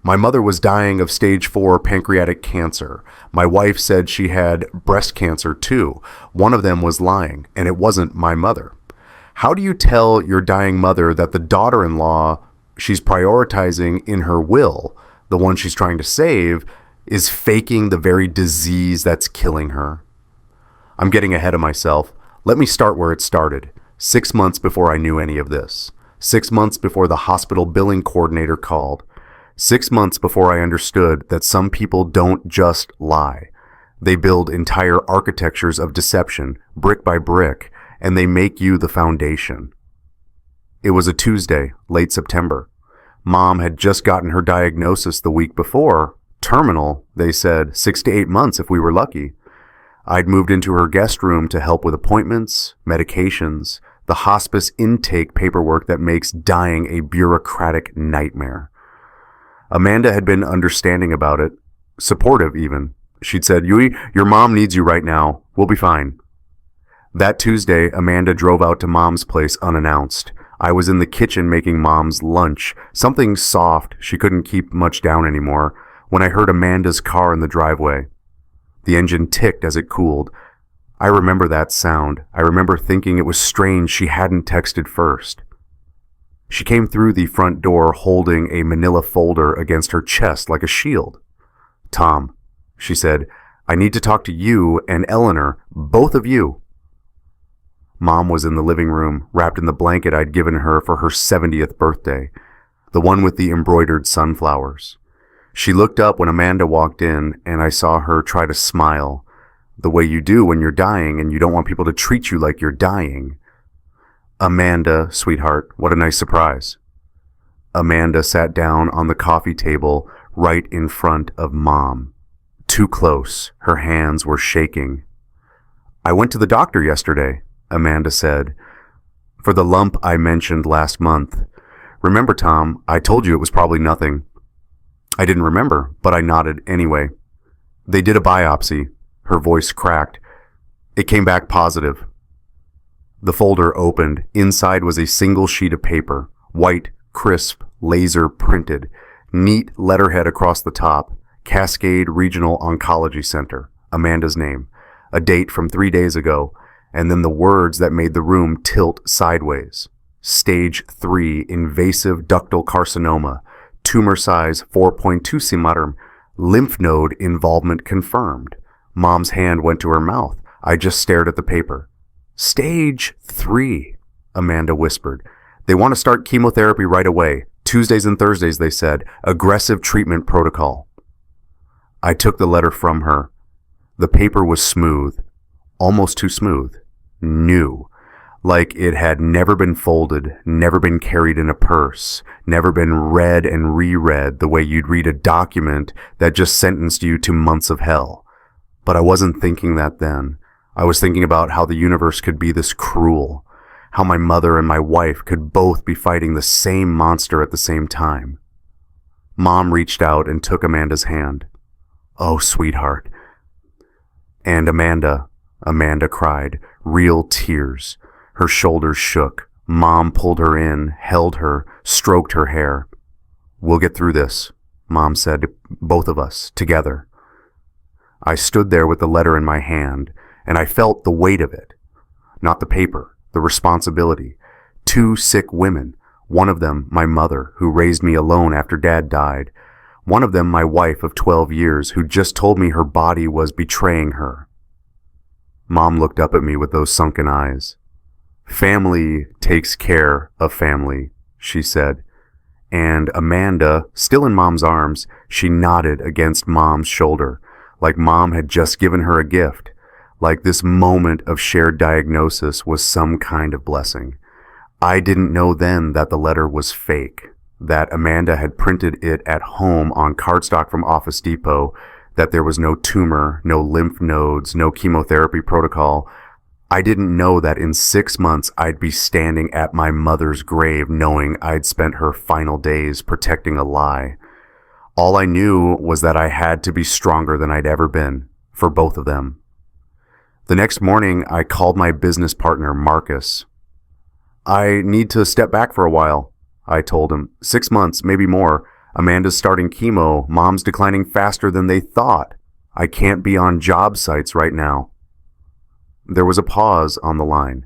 My mother was dying of stage 4 pancreatic cancer. My wife said she had breast cancer too. One of them was lying, and it wasn't my mother. How do you tell your dying mother that the daughter-in-law she's prioritizing in her will, the one she's trying to save, is faking the very disease that's killing her? I'm getting ahead of myself. Let me start where it started. 6 months before I knew any of this. 6 months before the hospital billing coordinator called. 6 months before I understood that some people don't just lie. They build entire architectures of deception, brick by brick, and they make you the foundation. It was a Tuesday, late September. Mom had just gotten her diagnosis the week before. Terminal, they said, 6 to 8 months if we were lucky. I'd moved into her guest room to help with appointments, medications, the hospice intake paperwork that makes dying a bureaucratic nightmare. Amanda had been understanding about it, supportive even. She'd said, "Yui, your mom needs you right now. We'll be fine." That Tuesday, Amanda drove out to Mom's place unannounced. I was in the kitchen making Mom's lunch, something soft she couldn't keep much down anymore, when I heard Amanda's car in the driveway. The engine ticked as it cooled. I remember that sound. I remember thinking it was strange she hadn't texted first. She came through the front door holding a manila folder against her chest like a shield. "Tom," she said, "I need to talk to you and Eleanor, both of you." Mom was in the living room, wrapped in the blanket I'd given her for her 70th birthday, the one with the embroidered sunflowers. She looked up when Amanda walked in, and I saw her try to smile, the way you do when you're dying and you don't want people to treat you like you're dying. "Amanda, sweetheart, what a nice surprise." Amanda sat down on the coffee table right in front of Mom. Too close, her hands were shaking. "I went to the doctor yesterday," Amanda said, "for the lump I mentioned last month. Remember, Tom, I told you it was probably nothing." I didn't remember, but I nodded anyway. "They did a biopsy." Her voice cracked. "It came back positive." The folder opened. Inside was a single sheet of paper, white, crisp, laser printed, neat letterhead across the top, Cascade Regional Oncology Center, Amanda's name, a date from 3 days ago, and then the words that made the room tilt sideways. Stage 3 invasive ductal carcinoma, tumor size 4.2 cm, lymph node involvement confirmed. Mom's hand went to her mouth. I just stared at the paper. "Stage 3, Amanda whispered. "They want to start chemotherapy right away. Tuesdays and Thursdays, they said. Aggressive treatment protocol." I took the letter from her. The paper was smooth. Almost too smooth. New. Like it had never been folded, never been carried in a purse, never been read and reread the way you'd read a document that just sentenced you to months of hell. But I wasn't thinking that then. I was thinking about how the universe could be this cruel, how my mother and my wife could both be fighting the same monster at the same time. Mom reached out and took Amanda's hand. "Oh, sweetheart." And Amanda cried, real tears. Her shoulders shook. Mom pulled her in, held her, stroked her hair. "We'll get through this," Mom said, "both of us, together." I stood there with the letter in my hand, and I felt the weight of it. Not the paper, the responsibility. 2 sick women, one of them my mother, who raised me alone after Dad died. One of them my wife of 12 years, who just told me her body was betraying her. Mom looked up at me with those sunken eyes. "Family takes care of family," she said. And Amanda, still in Mom's arms, she nodded against Mom's shoulder, like Mom had just given her a gift. Like this moment of shared diagnosis was some kind of blessing. I didn't know then that the letter was fake, that Amanda had printed it at home on cardstock from Office Depot, that there was no tumor, no lymph nodes, no chemotherapy protocol. I didn't know that in 6 months I'd be standing at my mother's grave knowing I'd spent her final days protecting a lie. All I knew was that I had to be stronger than I'd ever been, for both of them. The next morning, I called my business partner, Marcus. "I need to step back for a while," I told him. 6 months, maybe more. Amanda's starting chemo. Mom's declining faster than they thought. I can't be on job sites right now. There was a pause on the line.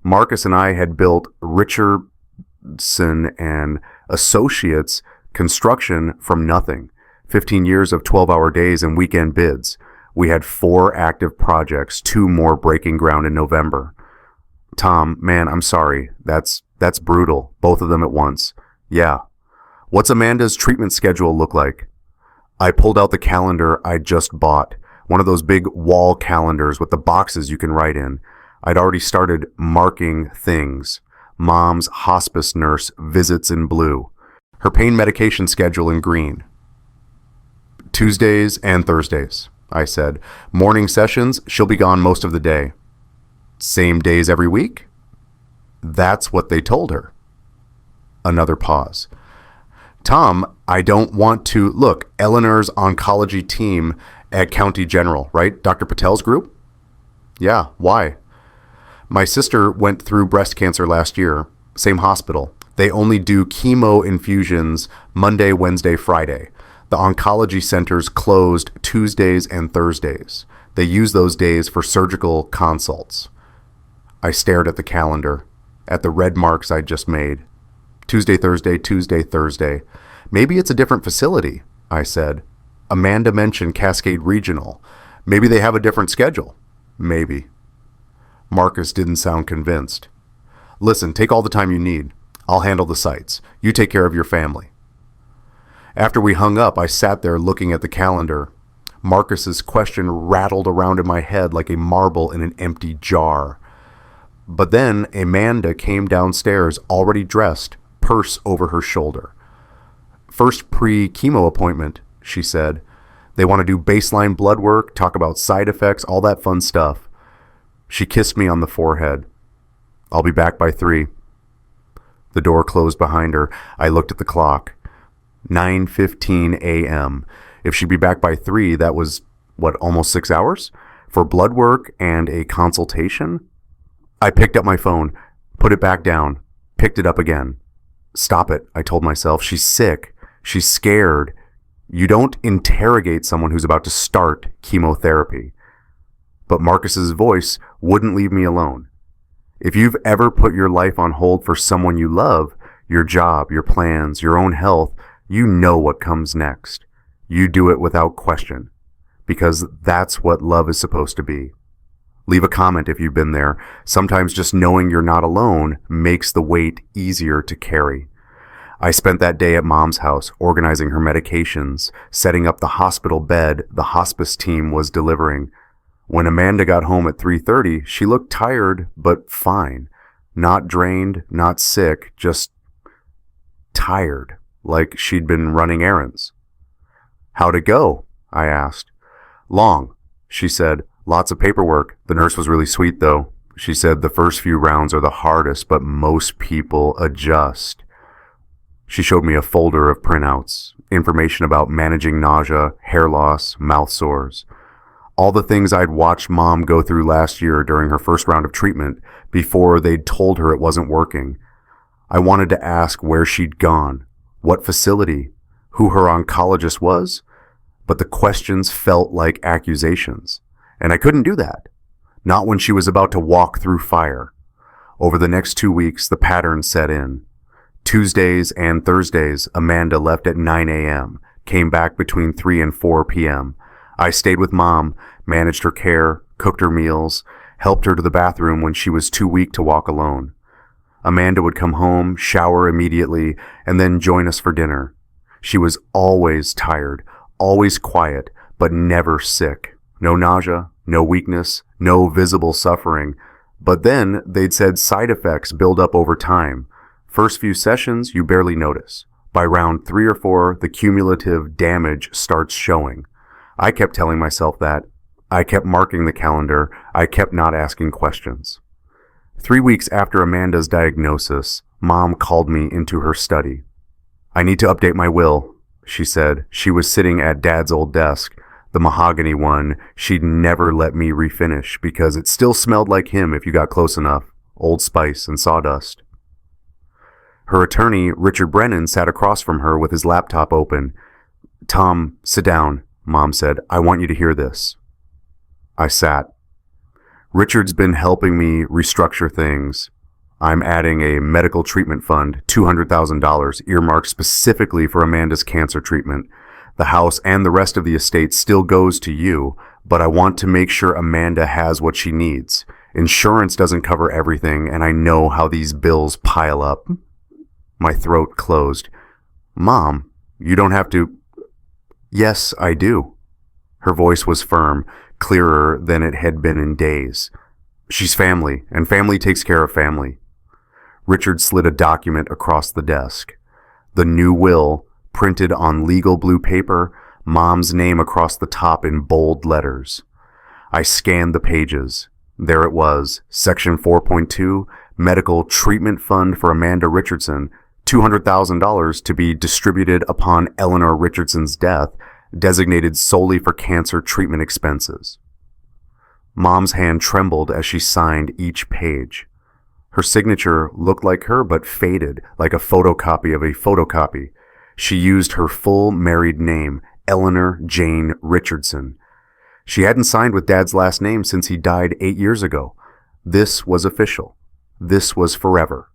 Marcus and I had built Richardson and Associates construction from nothing. 15 years of 12-hour days and weekend bids. We had 4 active projects, 2 more breaking ground in November. Tom, man, I'm sorry. That's brutal. Both of them at once. Yeah. What's Amanda's treatment schedule look like? I pulled out the calendar I just bought. One of those big wall calendars with the boxes you can write in. I'd already started marking things. Mom's hospice nurse visits in blue. Her pain medication schedule in green. Tuesdays and Thursdays, I said. Morning sessions, she'll be gone most of the day. Same days every week? That's what they told her. Another pause. Tom, I don't want to... Look, Eleanor's oncology team at County General, right? Dr. Patel's group? Yeah, why? My sister went through breast cancer last year. Same hospital. They only do chemo infusions Monday, Wednesday, Friday. The oncology centers closed Tuesdays and Thursdays. They use those days for surgical consults. I stared at the calendar, at the red marks I'd just made. Tuesday, Thursday, Tuesday, Thursday. Maybe it's a different facility, I said. Amanda mentioned Cascade Regional. Maybe they have a different schedule. Maybe. Marcus didn't sound convinced. Listen, take all the time you need. I'll handle the sites. You take care of your family. After we hung up, I sat there looking at the calendar. Marcus's question rattled around in my head like a marble in an empty jar. But then Amanda came downstairs, already dressed, purse over her shoulder. First pre-chemo appointment, she said. They want to do baseline blood work, talk about side effects, all that fun stuff. She kissed me on the forehead. I'll be back by 3. The door closed behind her. I looked at the clock. 9:15 a.m. If she'd be back by 3, that was, almost 6 hours? For blood work and a consultation? I picked up my phone, put it back down, picked it up again. Stop it, I told myself. She's sick. She's scared. You don't interrogate someone who's about to start chemotherapy. But Marcus's voice wouldn't leave me alone. If you've ever put your life on hold for someone you love, your job, your plans, your own health, you know what comes next. You do it without question, because that's what love is supposed to be. Leave a comment if you've been there. Sometimes just knowing you're not alone makes the weight easier to carry. I spent that day at Mom's house, organizing her medications, setting up the hospital bed the hospice team was delivering. When Amanda got home at 3:30, she looked tired, but fine. Not drained, not sick, just tired, like she'd been running errands. How'd it go? I asked. Long, she said. Lots of paperwork. The nurse was really sweet, though. She said the first few rounds are the hardest, but most people adjust. She showed me a folder of printouts, information about managing nausea, hair loss, mouth sores. All the things I'd watched Mom go through last year during her first round of treatment before they'd told her it wasn't working. I wanted to ask where she'd gone, what facility, who her oncologist was, but the questions felt like accusations. And I couldn't do that. Not when she was about to walk through fire. Over the next 2 weeks, the pattern set in. Tuesdays and Thursdays, Amanda left at 9 a.m., came back between 3 and 4 p.m. I stayed with Mom, managed her care, cooked her meals, helped her to the bathroom when she was too weak to walk alone. Amanda would come home, shower immediately, and then join us for dinner. She was always tired, always quiet, but never sick. No nausea, no weakness, no visible suffering. But then they'd said side effects build up over time. First few sessions, you barely notice. By round 3 or 4, the cumulative damage starts showing. I kept telling myself that. I kept marking the calendar. I kept not asking questions. 3 weeks after Amanda's diagnosis, Mom called me into her study. I need to update my will, she said. She was sitting at Dad's old desk, the mahogany one she'd never let me refinish because it still smelled like him if you got close enough, Old Spice and sawdust. Her attorney, Richard Brennan, sat across from her with his laptop open. "Tom, sit down," Mom said. "I want you to hear this." I sat. "Richard's been helping me restructure things. I'm adding a medical treatment fund, $200,000, earmarked specifically for Amanda's cancer treatment. The house and the rest of the estate still goes to you, but I want to make sure Amanda has what she needs. Insurance doesn't cover everything, and I know how these bills pile up." My throat closed. "Mom, you don't have to..." "Yes, I do." Her voice was firm, clearer than it had been in days. "She's family, and family takes care of family." Richard slid a document across the desk. The new will, printed on legal blue paper, Mom's name across the top in bold letters. I scanned the pages. There it was, Section 4.2, Medical Treatment Fund for Amanda Richardson, $200,000 to be distributed upon Eleanor Richardson's death, designated solely for cancer treatment expenses. Mom's hand trembled as she signed each page. Her signature looked like her but faded, like a photocopy of a photocopy. She used her full married name, Eleanor Jane Richardson. She hadn't signed with Dad's last name since he died 8 years ago. This was official. This was forever.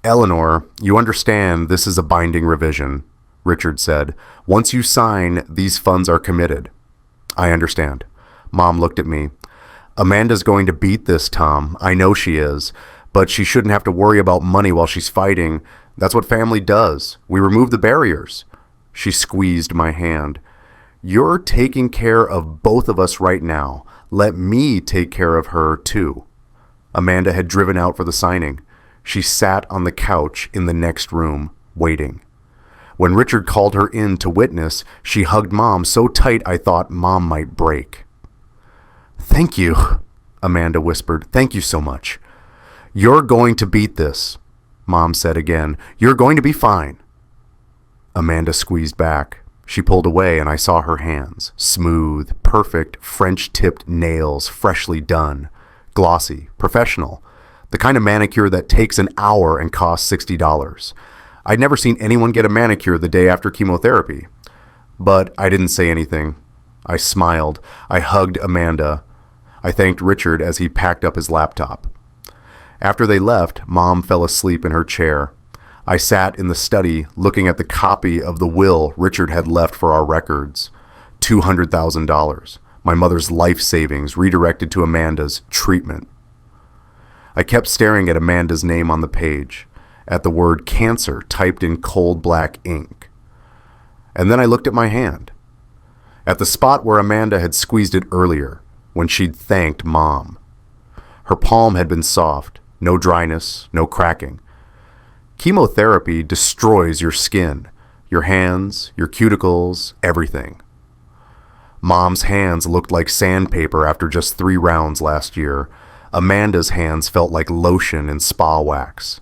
"Eleanor, you understand this is a binding revision," Richard said. "Once you sign, these funds are committed." "I understand." Mom looked at me. "Amanda's going to beat this, Tom. I know she is. But she shouldn't have to worry about money while she's fighting. That's what family does. We remove the barriers." She squeezed my hand. "You're taking care of both of us right now. Let me take care of her, too." Amanda had driven out for the signing. She sat on the couch in the next room, waiting. When Richard called her in to witness, she hugged Mom so tight I thought Mom might break. "Thank you," Amanda whispered. "Thank you so much." "You're going to beat this," Mom said again. "You're going to be fine." Amanda squeezed back. She pulled away and I saw her hands. Smooth, perfect, French-tipped nails, freshly done. Glossy, professional. The kind of manicure that takes an hour and costs $60. I'd never seen anyone get a manicure the day after chemotherapy. But I didn't say anything. I smiled. I hugged Amanda. I thanked Richard as he packed up his laptop. After they left, Mom fell asleep in her chair. I sat in the study looking at the copy of the will Richard had left for our records. $200,000. My mother's life savings redirected to Amanda's treatment. I kept staring at Amanda's name on the page, at the word cancer typed in cold black ink. And then I looked at my hand, at the spot where Amanda had squeezed it earlier, when she'd thanked Mom. Her palm had been soft, no dryness, no cracking. Chemotherapy destroys your skin, your hands, your cuticles, everything. Mom's hands looked like sandpaper after just 3 rounds last year. Amanda's hands felt like lotion and spa wax.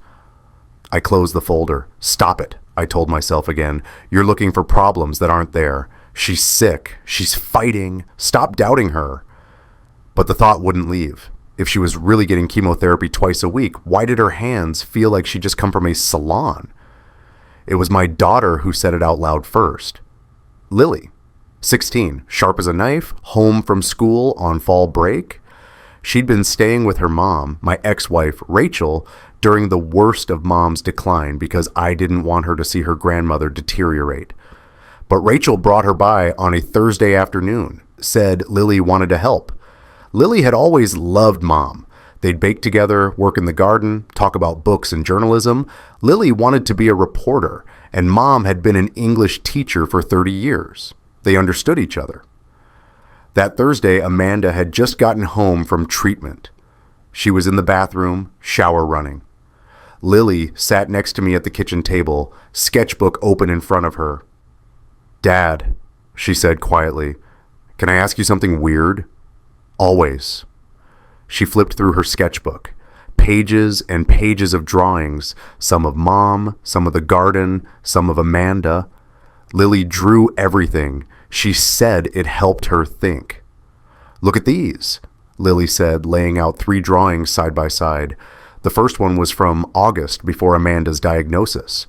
I closed the folder. "Stop it," I told myself again. "You're looking for problems that aren't there. She's sick. She's fighting. Stop doubting her." But the thought wouldn't leave. If she was really getting chemotherapy twice a week, why did her hands feel like she'd just come from a salon? It was my daughter who said it out loud first. Lily, 16, sharp as a knife, home from school on fall break. She'd been staying with her mom, my ex-wife, Rachel, during the worst of Mom's decline because I didn't want her to see her grandmother deteriorate. But Rachel brought her by on a Thursday afternoon, said Lily wanted to help. Lily had always loved Mom. They'd bake together, work in the garden, talk about books and journalism. Lily wanted to be a reporter, and Mom had been an English teacher for 30 years. They understood each other. That Thursday, Amanda had just gotten home from treatment. She was in the bathroom, shower running. Lily sat next to me at the kitchen table, sketchbook open in front of her. "Dad," she said quietly, "can I ask you something weird?" "Always." She flipped through her sketchbook. Pages and pages of drawings, some of Mom, some of the garden, some of Amanda. Lily drew everything. She said it helped her think. "Look at these," Lily said, laying out 3 drawings side by side. The first one was from August before Amanda's diagnosis.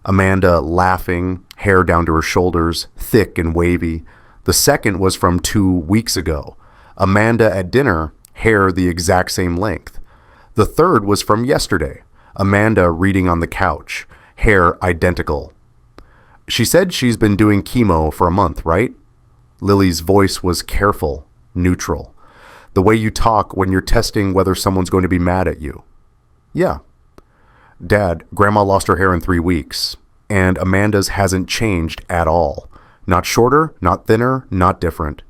Amanda laughing, hair down to her shoulders, thick and wavy. The second was from 2 weeks ago. Amanda at dinner, hair the exact same length. The third was from yesterday. Amanda reading on the couch, hair identical. She said she's been doing chemo for a month, right? Lily's voice was careful, neutral. The way you talk when you're testing whether someone's going to be mad at you. Yeah. Dad, Grandma lost her hair in 3 weeks, and Amanda's hasn't changed at all. Not shorter, not thinner, not different.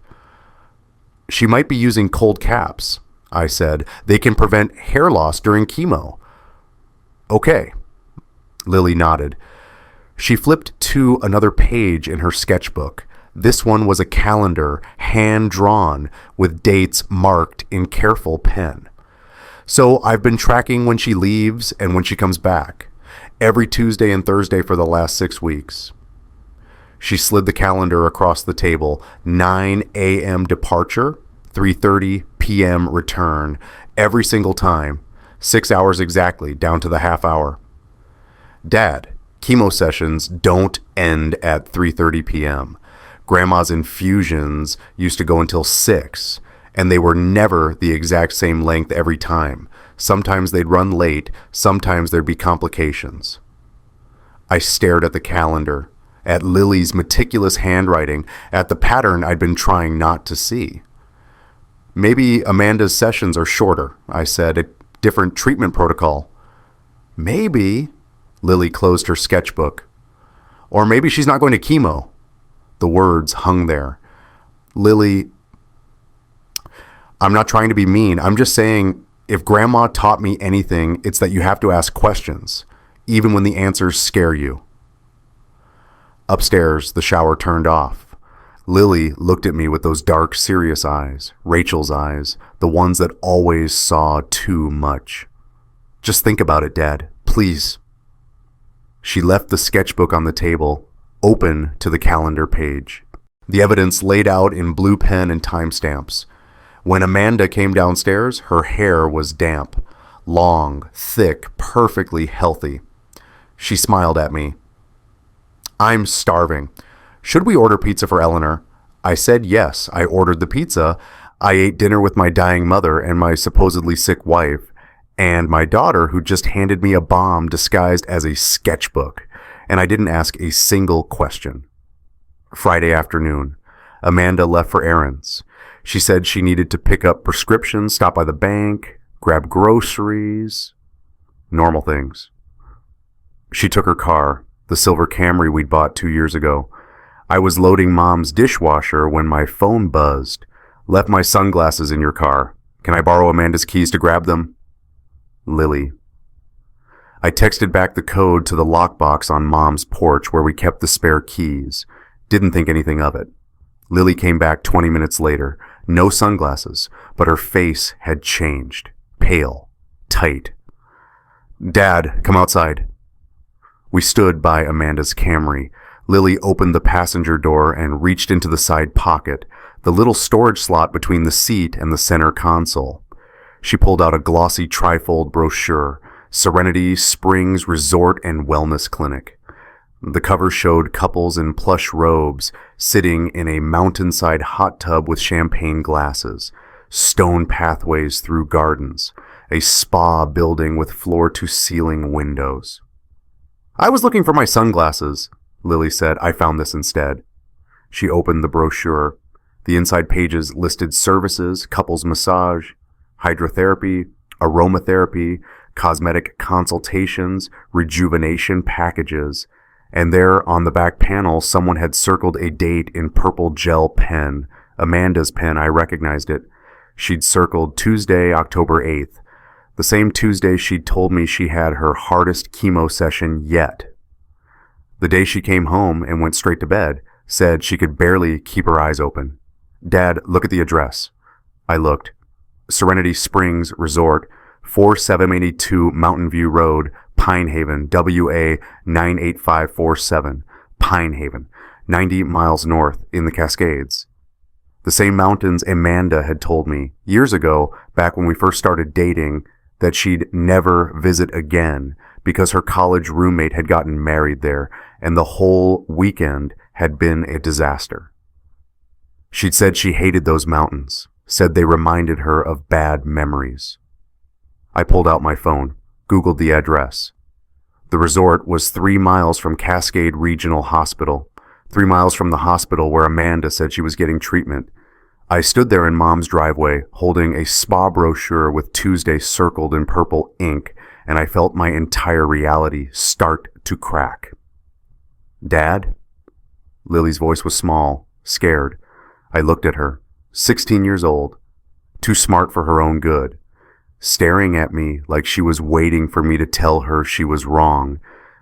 She might be using cold caps, I said. They can prevent hair loss during chemo. Okay. Lily nodded. She flipped to another page in her sketchbook. This one was a calendar, hand-drawn, with dates marked in careful pen. So I've been tracking when she leaves and when she comes back, every Tuesday and Thursday for the last 6 weeks. She slid the calendar across the table. 9 a.m. departure, 3:30 p.m. return, every single time. 6 hours exactly, down to the half hour. Dad, chemo sessions don't end at 3:30 p.m. Grandma's infusions used to go until 6, and they were never the exact same length every time. Sometimes they'd run late, sometimes there'd be complications. I stared at the calendar, at Lily's meticulous handwriting, at the pattern I'd been trying not to see. Maybe Amanda's sessions are shorter, I said, a different treatment protocol. Maybe, Lily closed her sketchbook. Or maybe she's not going to chemo. The words hung there. Lily, I'm not trying to be mean. I'm just saying, if Grandma taught me anything, it's that you have to ask questions, even when the answers scare you. Upstairs, the shower turned off. Lily looked at me with those dark, serious eyes, Rachel's eyes, the ones that always saw too much. Just think about it, Dad, please. She left the sketchbook on the table, open to the calendar page. The evidence laid out in blue pen and timestamps. When Amanda came downstairs, her hair was damp, long, thick, perfectly healthy. She smiled at me. I'm starving. Should we order pizza for Eleanor? I said yes. I ordered the pizza. I ate dinner with my dying mother and my supposedly sick wife, and my daughter, who just handed me a bomb disguised as a sketchbook, and I didn't ask a single question. Friday afternoon, Amanda left for errands. She said she needed to pick up prescriptions, stop by the bank, grab groceries, normal things. She took her car, the silver Camry we'd bought 2 years ago. I was loading Mom's dishwasher when my phone buzzed. Left my sunglasses in your car. Can I borrow Amanda's keys to grab them? Lily. I texted back the code to the lockbox on Mom's porch where we kept the spare keys. Didn't think anything of it. Lily came back 20 minutes later. No sunglasses, but her face had changed. Pale. Tight. Dad, come outside. We stood by Amanda's Camry. Lily opened the passenger door and reached into the side pocket, the little storage slot between the seat and the center console. She pulled out a glossy trifold brochure, Serenity Springs Resort and Wellness Clinic. The cover showed couples in plush robes sitting in a mountainside hot tub with champagne glasses, stone pathways through gardens, a spa building with floor-to-ceiling windows. I was looking for my sunglasses, Lily said. I found this instead. She opened the brochure. The inside pages listed services, couples massage, hydrotherapy, aromatherapy, cosmetic consultations, rejuvenation packages, and there on the back panel someone had circled a date in purple gel pen. Amanda's pen, I recognized it. She'd circled Tuesday, October 8th, the same Tuesday she'd told me she had her hardest chemo session yet. The day she came home and went straight to bed, said she could barely keep her eyes open. Dad, look at the address. I looked. Serenity Springs Resort, 4782 Mountain View Road, Pine Haven, WA 98547, Pine Haven, 90 miles north in the Cascades. The same mountains Amanda had told me years ago, back when we first started dating, that she'd never visit again because her college roommate had gotten married there and the whole weekend had been a disaster. She'd said she hated those mountains, said they reminded her of bad memories. I pulled out my phone, Googled the address. The resort was 3 miles from Cascade Regional Hospital, 3 miles from the hospital where Amanda said she was getting treatment. I stood there in Mom's driveway, holding a spa brochure with Tuesday circled in purple ink, and I felt my entire reality start to crack. "Dad?" Lily's voice was small, scared. I looked at her, 16 years old, too smart for her own good, staring at me like she was waiting for me to tell her she was wrong,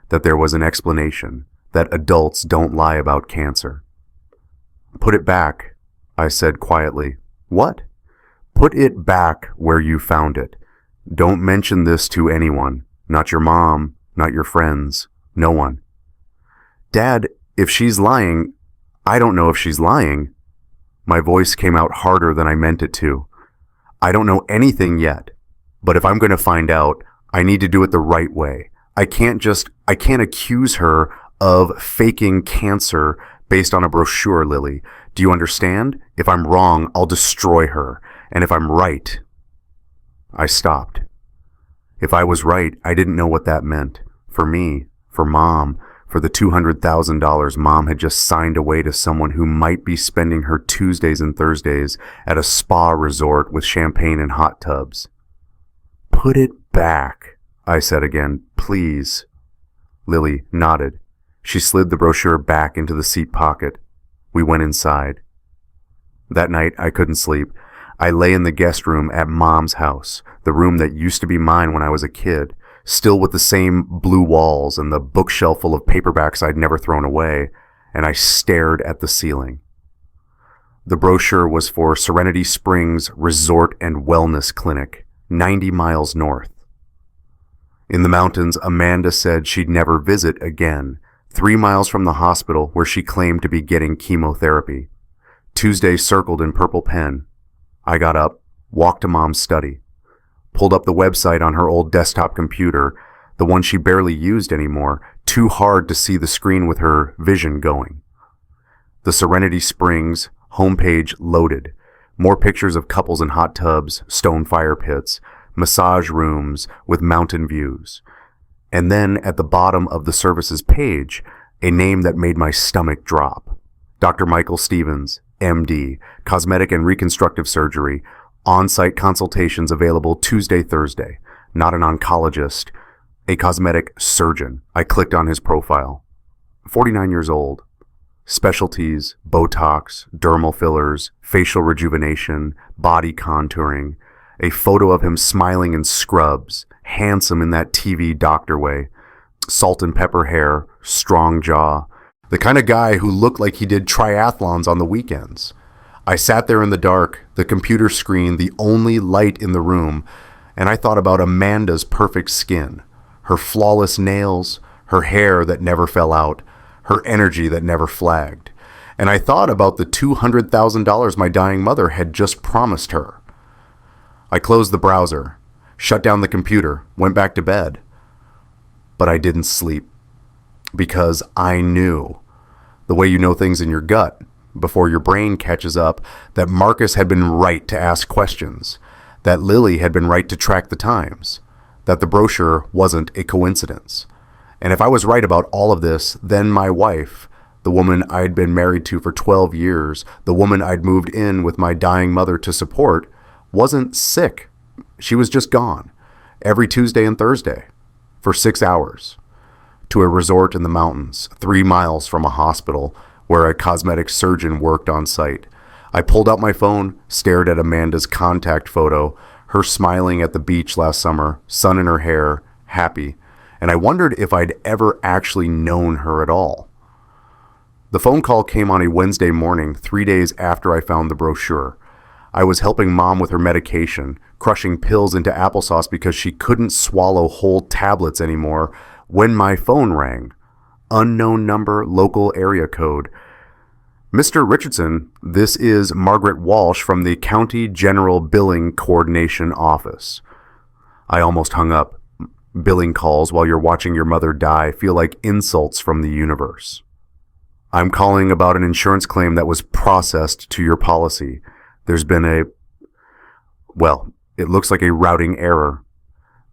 that there was an explanation, that adults don't lie about cancer. "Put it back," I said quietly. "What?" "Put it back where you found it. Don't mention this to anyone, not your mom, not your friends, no one." "Dad, if she's lying, I don't know if she's lying." My voice came out harder than I meant it to. "I don't know anything yet, but if I'm going to find out, I need to do it the right way. I can't accuse her of faking cancer based on a brochure, Lily. Do you understand? If I'm wrong, I'll destroy her. And if I'm right..." I stopped. If I was right, I didn't know what that meant. For me, for Mom, for the $200,000 Mom had just signed away to someone who might be spending her Tuesdays and Thursdays at a spa resort with champagne and hot tubs. "Put it back," I said again, "please." Lily nodded. She slid the brochure back into the seat pocket. We went inside. That night, I couldn't sleep. I lay in the guest room at Mom's house, the room that used to be mine when I was a kid, still with the same blue walls and the bookshelf full of paperbacks I'd never thrown away, and I stared at the ceiling. The brochure was for Serenity Springs Resort and Wellness Clinic, 90 miles north. In the mountains, Amanda said she'd never visit again, 3 miles from the hospital where she claimed to be getting chemotherapy. Tuesday circled in purple pen. I got up, walked to Mom's study, pulled up the website on her old desktop computer, the one she barely used anymore, too hard to see the screen with her vision going. The Serenity Springs homepage loaded. More pictures of couples in hot tubs, stone fire pits, massage rooms with mountain views. And then at the bottom of the services page, a name that made my stomach drop. Dr. Michael Stevens, MD, cosmetic and reconstructive surgery, on-site consultations available Tuesday, Thursday. Not an oncologist, a cosmetic surgeon. I clicked on his profile. 49 years old. Specialties, Botox, dermal fillers, facial rejuvenation, body contouring. A photo of him smiling in scrubs, handsome in that TV doctor way. Salt and pepper hair, strong jaw. The kind of guy who looked like he did triathlons on the weekends. I sat there in the dark, the computer screen, the only light in the room, and I thought about Amanda's perfect skin, her flawless nails, her hair that never fell out, her energy that never flagged. And I thought about the $200,000 my dying mother had just promised her. I closed the browser, shut down the computer, went back to bed. But I didn't sleep. Because I knew, the way you know things in your gut, before your brain catches up, that Marcus had been right to ask questions, that Lily had been right to track the times, that the brochure wasn't a coincidence. And if I was right about all of this, then my wife, the woman I'd been married to for 12 years, the woman I'd moved in with my dying mother to support, wasn't sick. She was just gone, every Tuesday and Thursday, for 6 hours. To a resort in the mountains, 3 miles from a hospital where a cosmetic surgeon worked on site. I pulled out my phone, stared at Amanda's contact photo, her smiling at the beach last summer, sun in her hair, happy, and I wondered if I'd ever actually known her at all. The phone call came on a Wednesday morning, 3 days after I found the brochure. I was helping Mom with her medication, crushing pills into applesauce because she couldn't swallow whole tablets anymore, when my phone rang. Unknown number, local area code. "Mr. Richardson, this is Margaret Walsh from the County General Billing Coordination Office." I almost hung up. Billing calls while you're watching your mother die feel like insults from the universe. I'm calling about an insurance claim that was processed to your policy. There's been it looks like a routing error.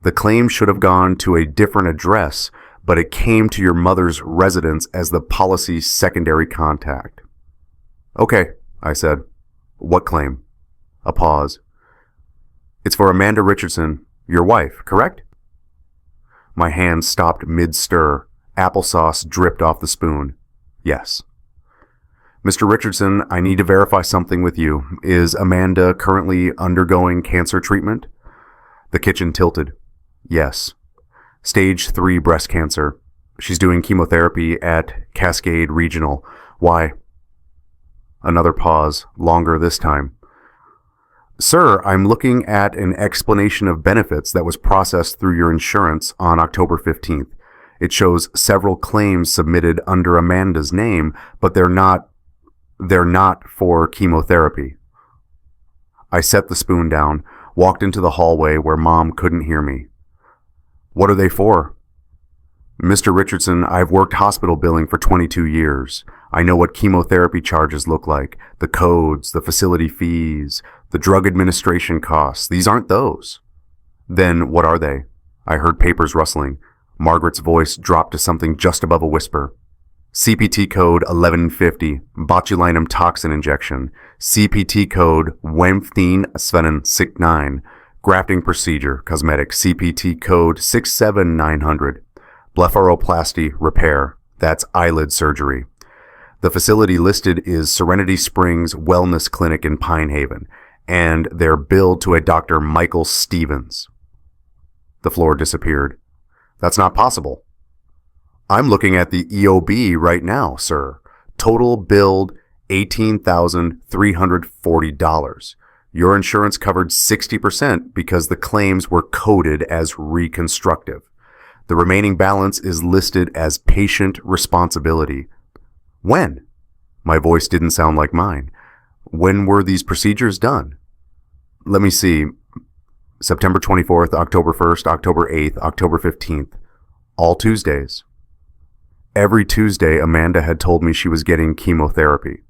The claim should have gone to a different address, but it came to your mother's residence as the policy's secondary contact. Okay, I said. What claim? A pause. It's for Amanda Richardson, your wife, correct? My hand stopped mid-stir. Applesauce dripped off the spoon. Yes. Mr. Richardson, I need to verify something with you. Is Amanda currently undergoing cancer treatment? The kitchen tilted. Yes. Stage 3 breast cancer. She's doing chemotherapy at Cascade Regional. Why? Another pause, longer this time. Sir, I'm looking at an explanation of benefits that was processed through your insurance on October 15th. It shows several claims submitted under Amanda's name, but they're not for chemotherapy. I set the spoon down, walked into the hallway where Mom couldn't hear me. What are they for? Mr. Richardson, I've worked hospital billing for 22 years. I know what chemotherapy charges look like, the codes, the facility fees, the drug administration costs. These aren't those. Then what are they? I heard papers rustling. Margaret's voice dropped to something just above a whisper. CPT code 1150, botulinum toxin injection. CPT code Wemfthine 9, grafting procedure, cosmetic. CPT code 67900, blepharoplasty repair. That's eyelid surgery. The facility listed is Serenity Springs Wellness Clinic in Pine Haven, and they're billed to a Dr. Michael Stevens. The floor disappeared. That's not possible. I'm looking at the EOB right now, sir. Total billed $18,340. Your insurance covered 60% because the claims were coded as reconstructive. The remaining balance is listed as patient responsibility. When? My voice didn't sound like mine. When were these procedures done? Let me see. September 24th, October 1st, October 8th, October 15th. All Tuesdays. Every Tuesday, Amanda had told me she was getting chemotherapy.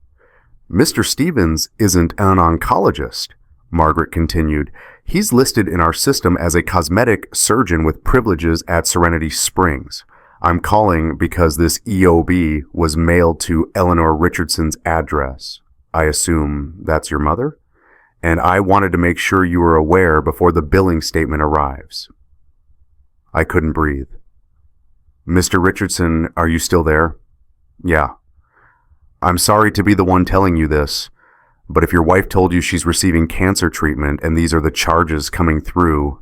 Mr. Stevens isn't an oncologist, Margaret continued. He's listed in our system as a cosmetic surgeon with privileges at Serenity Springs. I'm calling because this EOB was mailed to Eleanor Richardson's address. I assume that's your mother? And I wanted to make sure you were aware before the billing statement arrives. I couldn't breathe. Mr. Richardson, are you still there? Yeah. I'm sorry to be the one telling you this, but if your wife told you she's receiving cancer treatment and these are the charges coming through,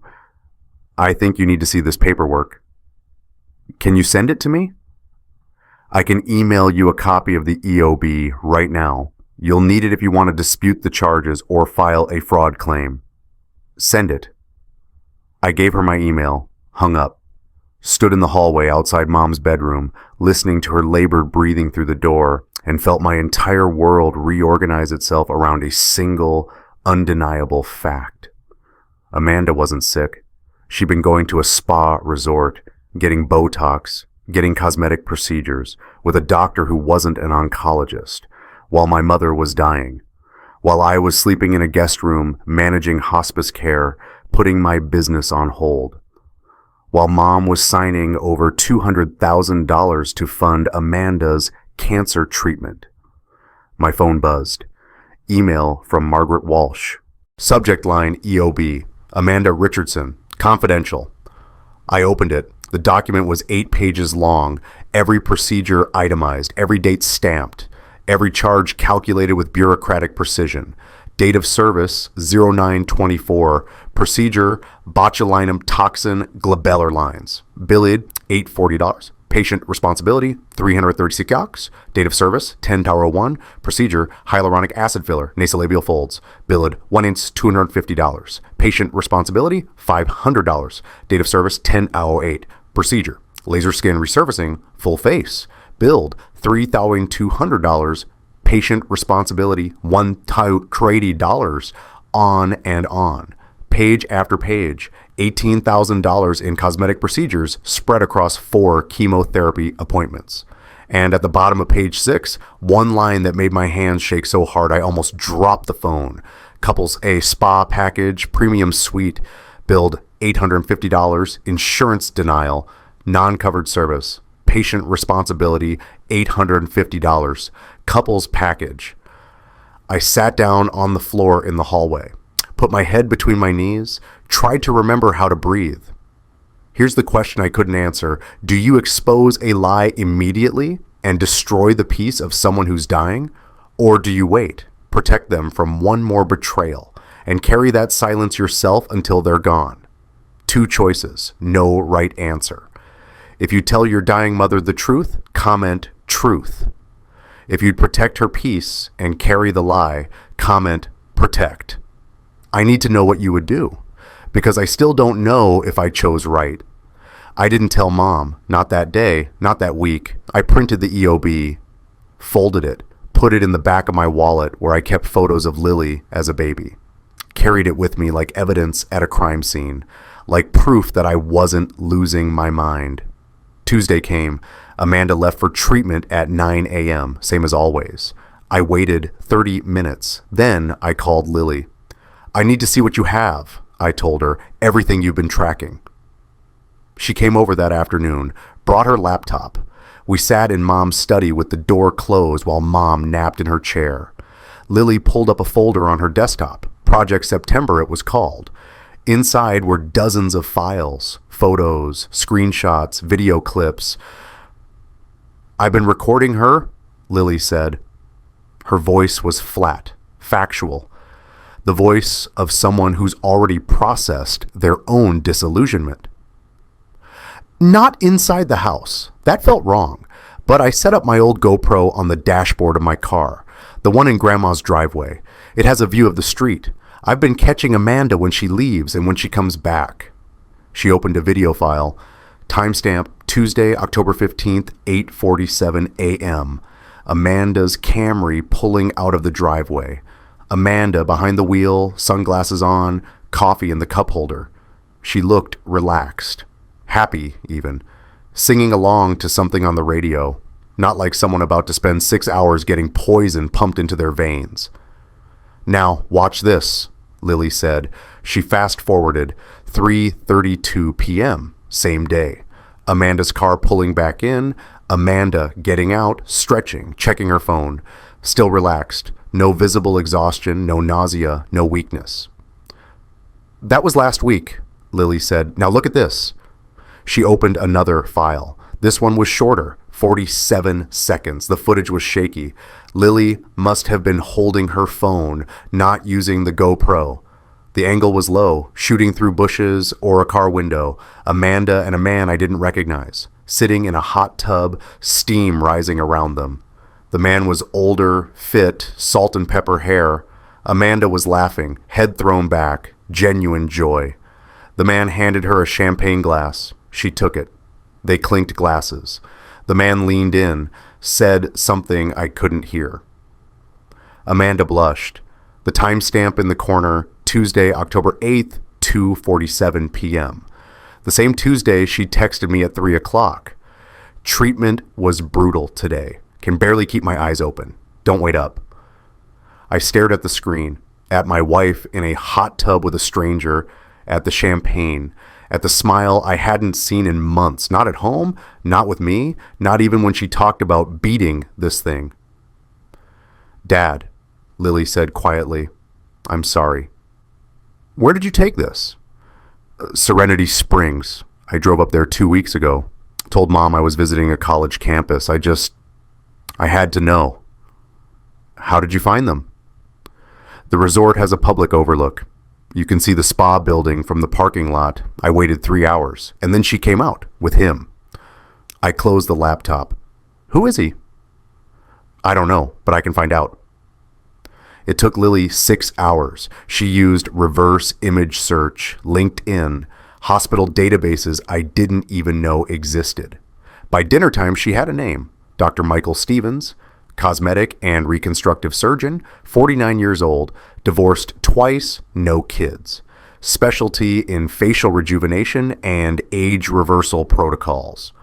I think you need to see this paperwork. Can you send it to me? I can email you a copy of the EOB right now. You'll need it if you want to dispute the charges or file a fraud claim. Send it. I gave her my email, hung up, stood in the hallway outside Mom's bedroom, listening to her labored breathing through the door, and felt my entire world reorganize itself around a single, undeniable fact. Amanda wasn't sick. She'd been going to a spa resort, getting Botox, getting cosmetic procedures, with a doctor who wasn't an oncologist, while my mother was dying, while I was sleeping in a guest room, managing hospice care, putting my business on hold, while Mom was signing over $200,000 to fund Amanda's cancer treatment. My phone buzzed. Email from Margaret Walsh. Subject line EOB. Amanda Richardson. Confidential. I opened it. The document was 8 pages long, every procedure itemized, every date stamped, every charge calculated with bureaucratic precision. Date of service 0924. Procedure botulinum toxin glabellar lines. Billed $840. Patient responsibility $336. Date of service 10/01. Procedure hyaluronic acid filler nasolabial folds. Billed 1 inch $250. Patient responsibility $500. Date of service 10/08. Procedure laser skin resurfacing full face. Billed $3,200. Patient responsibility $180. On and on. Page after page, $18,000 in cosmetic procedures spread across 4 chemotherapy appointments. And at the bottom of page 6, one line that made my hands shake so hard I almost dropped the phone. Couples A spa package, premium suite, billed $850, insurance denial, non-covered service, patient responsibility, $850, couples package. I sat down on the floor in the hallway, put my head between my knees, tried to remember how to breathe. Here's the question I couldn't answer. Do you expose a lie immediately and destroy the peace of someone who's dying? Or do you wait, protect them from one more betrayal, and carry that silence yourself until they're gone? 2 choices, no right answer. If you tell your dying mother the truth, comment truth. If you'd protect her peace and carry the lie, comment protect. I need to know what you would do, because I still don't know if I chose right. I didn't tell Mom, not that day, not that week. I printed the EOB, folded it, put it in the back of my wallet where I kept photos of Lily as a baby. Carried it with me like evidence at a crime scene, like proof that I wasn't losing my mind. Tuesday came. Amanda left for treatment at 9 a.m., same as always. I waited 30 minutes. Then I called Lily. I need to see what you have, I told her, everything you've been tracking. She came over that afternoon, brought her laptop. We sat in Mom's study with the door closed while Mom napped in her chair. Lily pulled up a folder on her desktop. Project September, it was called. Inside were dozens of files, photos, screenshots, video clips. I've been recording her, Lily said. Her voice was flat, factual. The voice of someone who's already processed their own disillusionment. Not inside the house. That felt wrong. But I set up my old GoPro on the dashboard of my car, the one in Grandma's driveway. It has a view of the street. I've been catching Amanda when she leaves and when she comes back. She opened a video file. Timestamp Tuesday, October 15th, 8:47 a.m. Amanda's Camry pulling out of the driveway. Amanda behind the wheel, sunglasses on, coffee in the cup holder. She looked relaxed, happy even, singing along to something on the radio, not like someone about to spend 6 hours getting poison pumped into their veins. Now, watch this, Lily said. She fast-forwarded 3:32 p.m., same day. Amanda's car pulling back in, Amanda getting out, stretching, checking her phone, still relaxed, no visible exhaustion, no nausea, no weakness. That was last week, Lily said. Now look at this. She opened another file. This one was shorter, 47 seconds. The footage was shaky. Lily must have been holding her phone, not using the GoPro. The angle was low, shooting through bushes or a car window. Amanda and a man I didn't recognize, sitting in a hot tub, steam rising around them. The man was older, fit, salt and pepper hair. Amanda was laughing, head thrown back, genuine joy. The man handed her a champagne glass. She took it. They clinked glasses. The man leaned in, said something I couldn't hear. Amanda blushed. The timestamp in the corner, Tuesday, October 8th, 2:47 p.m. The same Tuesday, she texted me at 3 o'clock. Treatment was brutal today. Can barely keep my eyes open. Don't wait up. I stared at the screen, at my wife in a hot tub with a stranger, at the champagne, at the smile I hadn't seen in months. Not at home, not with me, not even when she talked about beating this thing. Dad, Lily said quietly, I'm sorry. Where did you take this? Serenity Springs. I drove up there 2 weeks ago. Told Mom I was visiting a college campus. I had to know. How did you find them? The resort has a public overlook. You can see the spa building from the parking lot. I waited 3 hours, and then she came out with him. I closed the laptop. Who is he? I don't know, but I can find out. It took Lily 6 hours. She used reverse image search, LinkedIn, hospital databases I didn't even know existed. By dinner time, she had a name. Dr. Michael Stevens, cosmetic and reconstructive surgeon, 49 years old, divorced twice, no kids. specialty in facial rejuvenation and age reversal protocols.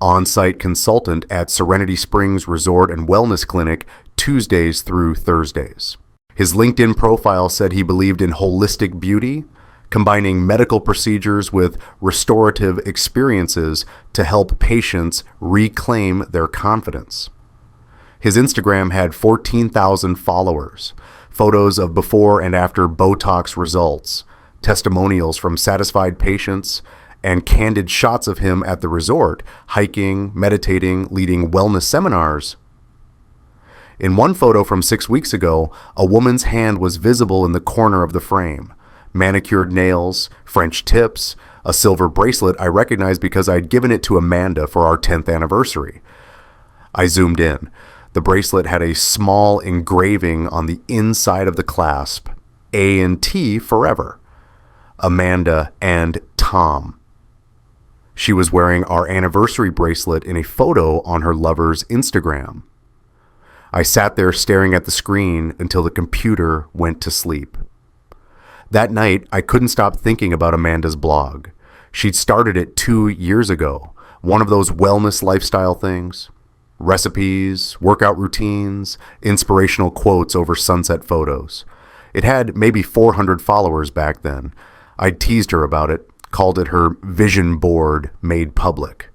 On-site consultant at Serenity Springs Resort and Wellness Clinic, Tuesdays through Thursdays. His LinkedIn profile said he believed in holistic beauty, combining medical procedures with restorative experiences to help patients reclaim their confidence. His Instagram had 14,000 followers, photos of before and after Botox results, testimonials from satisfied patients, and candid shots of him at the resort, hiking, meditating, leading wellness seminars. In one photo from 6 weeks ago, a woman's hand was visible in the corner of the frame. Manicured nails, French tips, a silver bracelet I recognized because I'd given it to Amanda for our 10th anniversary. I zoomed in. The bracelet had a small engraving on the inside of the clasp, A&T forever. Amanda and Tom. She was wearing our anniversary bracelet in a photo on her lover's Instagram. I sat there staring at the screen until the computer went to sleep. That night, I couldn't stop thinking about Amanda's blog. She'd started it 2 years ago, one of those wellness lifestyle things. Recipes, workout routines, inspirational quotes over sunset photos. It had maybe 400 followers back then. I'd teased her about it, called it her vision board made public.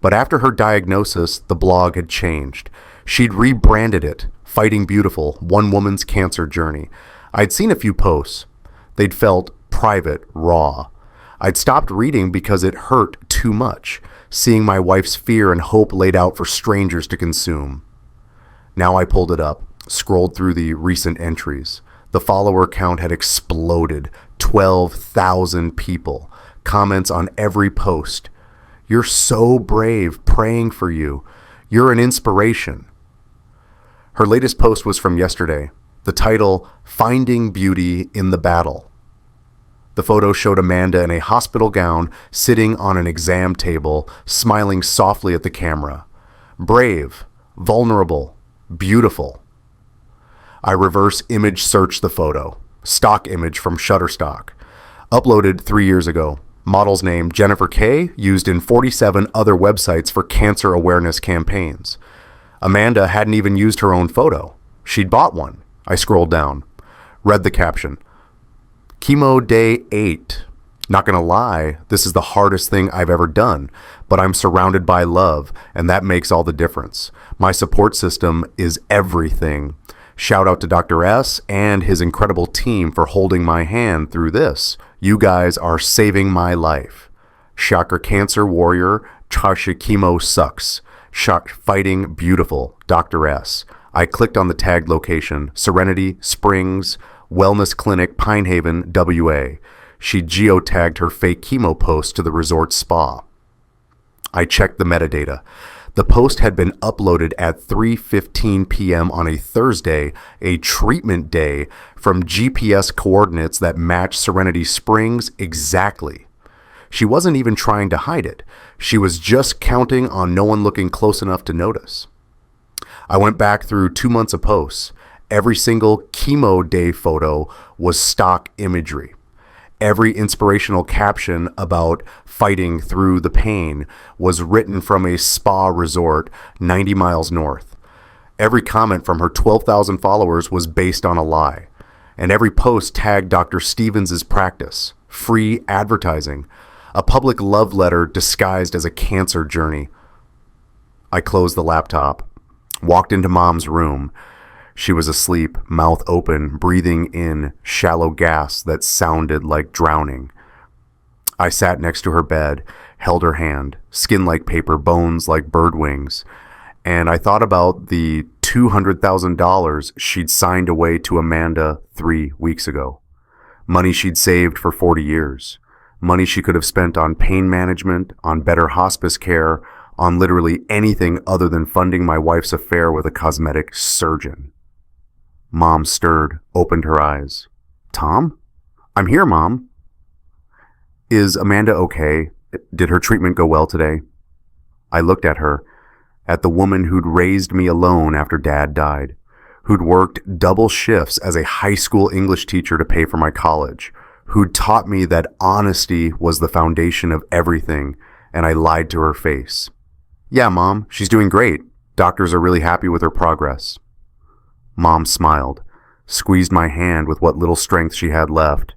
But after her diagnosis, the blog had changed. She'd rebranded it, Fighting Beautiful, One Woman's Cancer Journey. I'd seen a few posts. They'd felt private, raw. I'd stopped reading because it hurt too much, seeing my wife's fear and hope laid out for strangers to consume. Now I pulled it up, scrolled through the recent entries. The follower count had exploded, 12,000 people, comments on every post. You're so brave, praying for you. You're an inspiration. Her latest post was from yesterday. The title, Finding Beauty in the Battle. The photo showed Amanda in a hospital gown, sitting on an exam table, smiling softly at the camera. Brave, vulnerable, beautiful. I reverse image searched the photo. Stock image from Shutterstock. Uploaded 3 years ago. Model's name Jennifer K, used in 47 other websites for cancer awareness campaigns. Amanda hadn't even used her own photo. She'd bought one. I scrolled down. Read the caption. Chemo day 8. Not gonna lie, this is the hardest thing I've ever done, but I'm surrounded by love, and that makes all the difference. My support system is everything. Shout out to Dr. S and his incredible team for holding my hand through this. You guys are saving my life. Chakra cancer warrior, Chasha chemo sucks. Fighting beautiful, Dr. S. I clicked on the tagged location, Serenity Springs Wellness Clinic, Pinehaven, WA. She geotagged her fake chemo post to the resort spa. I checked the metadata. The post had been uploaded at 3:15 p.m. on a Thursday, a treatment day, from GPS coordinates that matched Serenity Springs exactly. She wasn't even trying to hide it. She was just counting on no one looking close enough to notice. I went back through 2 months of posts. Every single chemo day photo was stock imagery. Every inspirational caption about fighting through the pain was written from a spa resort 90 miles north. Every comment from her 12,000 followers was based on a lie. And every post tagged Dr. Stevens' practice, free advertising, a public love letter disguised as a cancer journey. I closed the laptop, walked into Mom's room. She was asleep, mouth open, breathing in shallow gas that sounded like drowning. I sat next to her bed, held her hand, skin like paper, bones like bird wings, and I thought about the $200,000 she'd signed away to Amanda 3 weeks ago. Money she'd saved for 40 years. Money she could have spent on pain management, on better hospice care, on literally anything other than funding my wife's affair with a cosmetic surgeon. Mom stirred, opened her eyes. Tom? I'm here, Mom. Is Amanda okay? Did her treatment go well today? I looked at her, at the woman who'd raised me alone after Dad died, who'd worked double shifts as a high school English teacher to pay for my college, who taught me that honesty was the foundation of everything, and I lied to her face. Yeah, Mom, she's doing great. Doctors are really happy with her progress. Mom smiled, squeezed my hand with what little strength she had left.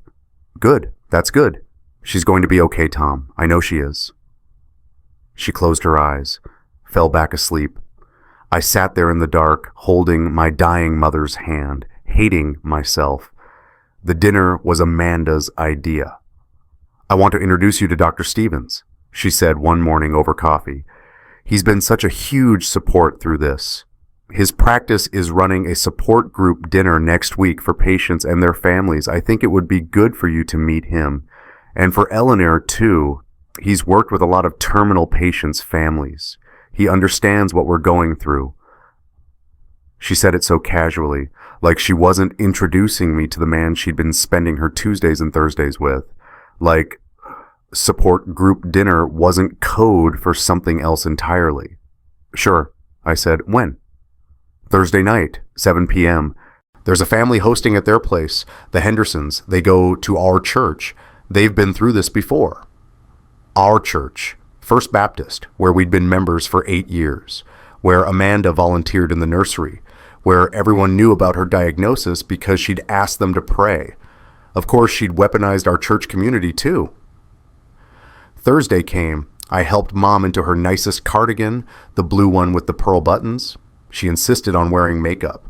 Good, that's good. She's going to be okay, Tom. I know she is. She closed her eyes, fell back asleep. I sat there in the dark, holding my dying mother's hand, hating myself. The dinner was Amanda's idea. I want to introduce you to Dr. Stevens, she said one morning over coffee. He's been such a huge support through this. His practice is running a support group dinner next week for patients and their families. I think it would be good for you to meet him. And for Eleanor, too. He's worked with a lot of terminal patients' families. He understands what we're going through. She said it so casually, like she wasn't introducing me to the man she'd been spending her Tuesdays and Thursdays with. Like support group dinner wasn't code for something else entirely. Sure, I said. When? Thursday night, 7 p.m. There's a family hosting at their place, the Hendersons. They go to our church. They've been through this before. Our church, First Baptist, where we'd been members for 8 years, where Amanda volunteered in the nursery, where everyone knew about her diagnosis because she'd asked them to pray. Of course, she'd weaponized our church community too. Thursday came. I helped Mom into her nicest cardigan, the blue one with the pearl buttons. She insisted on wearing makeup.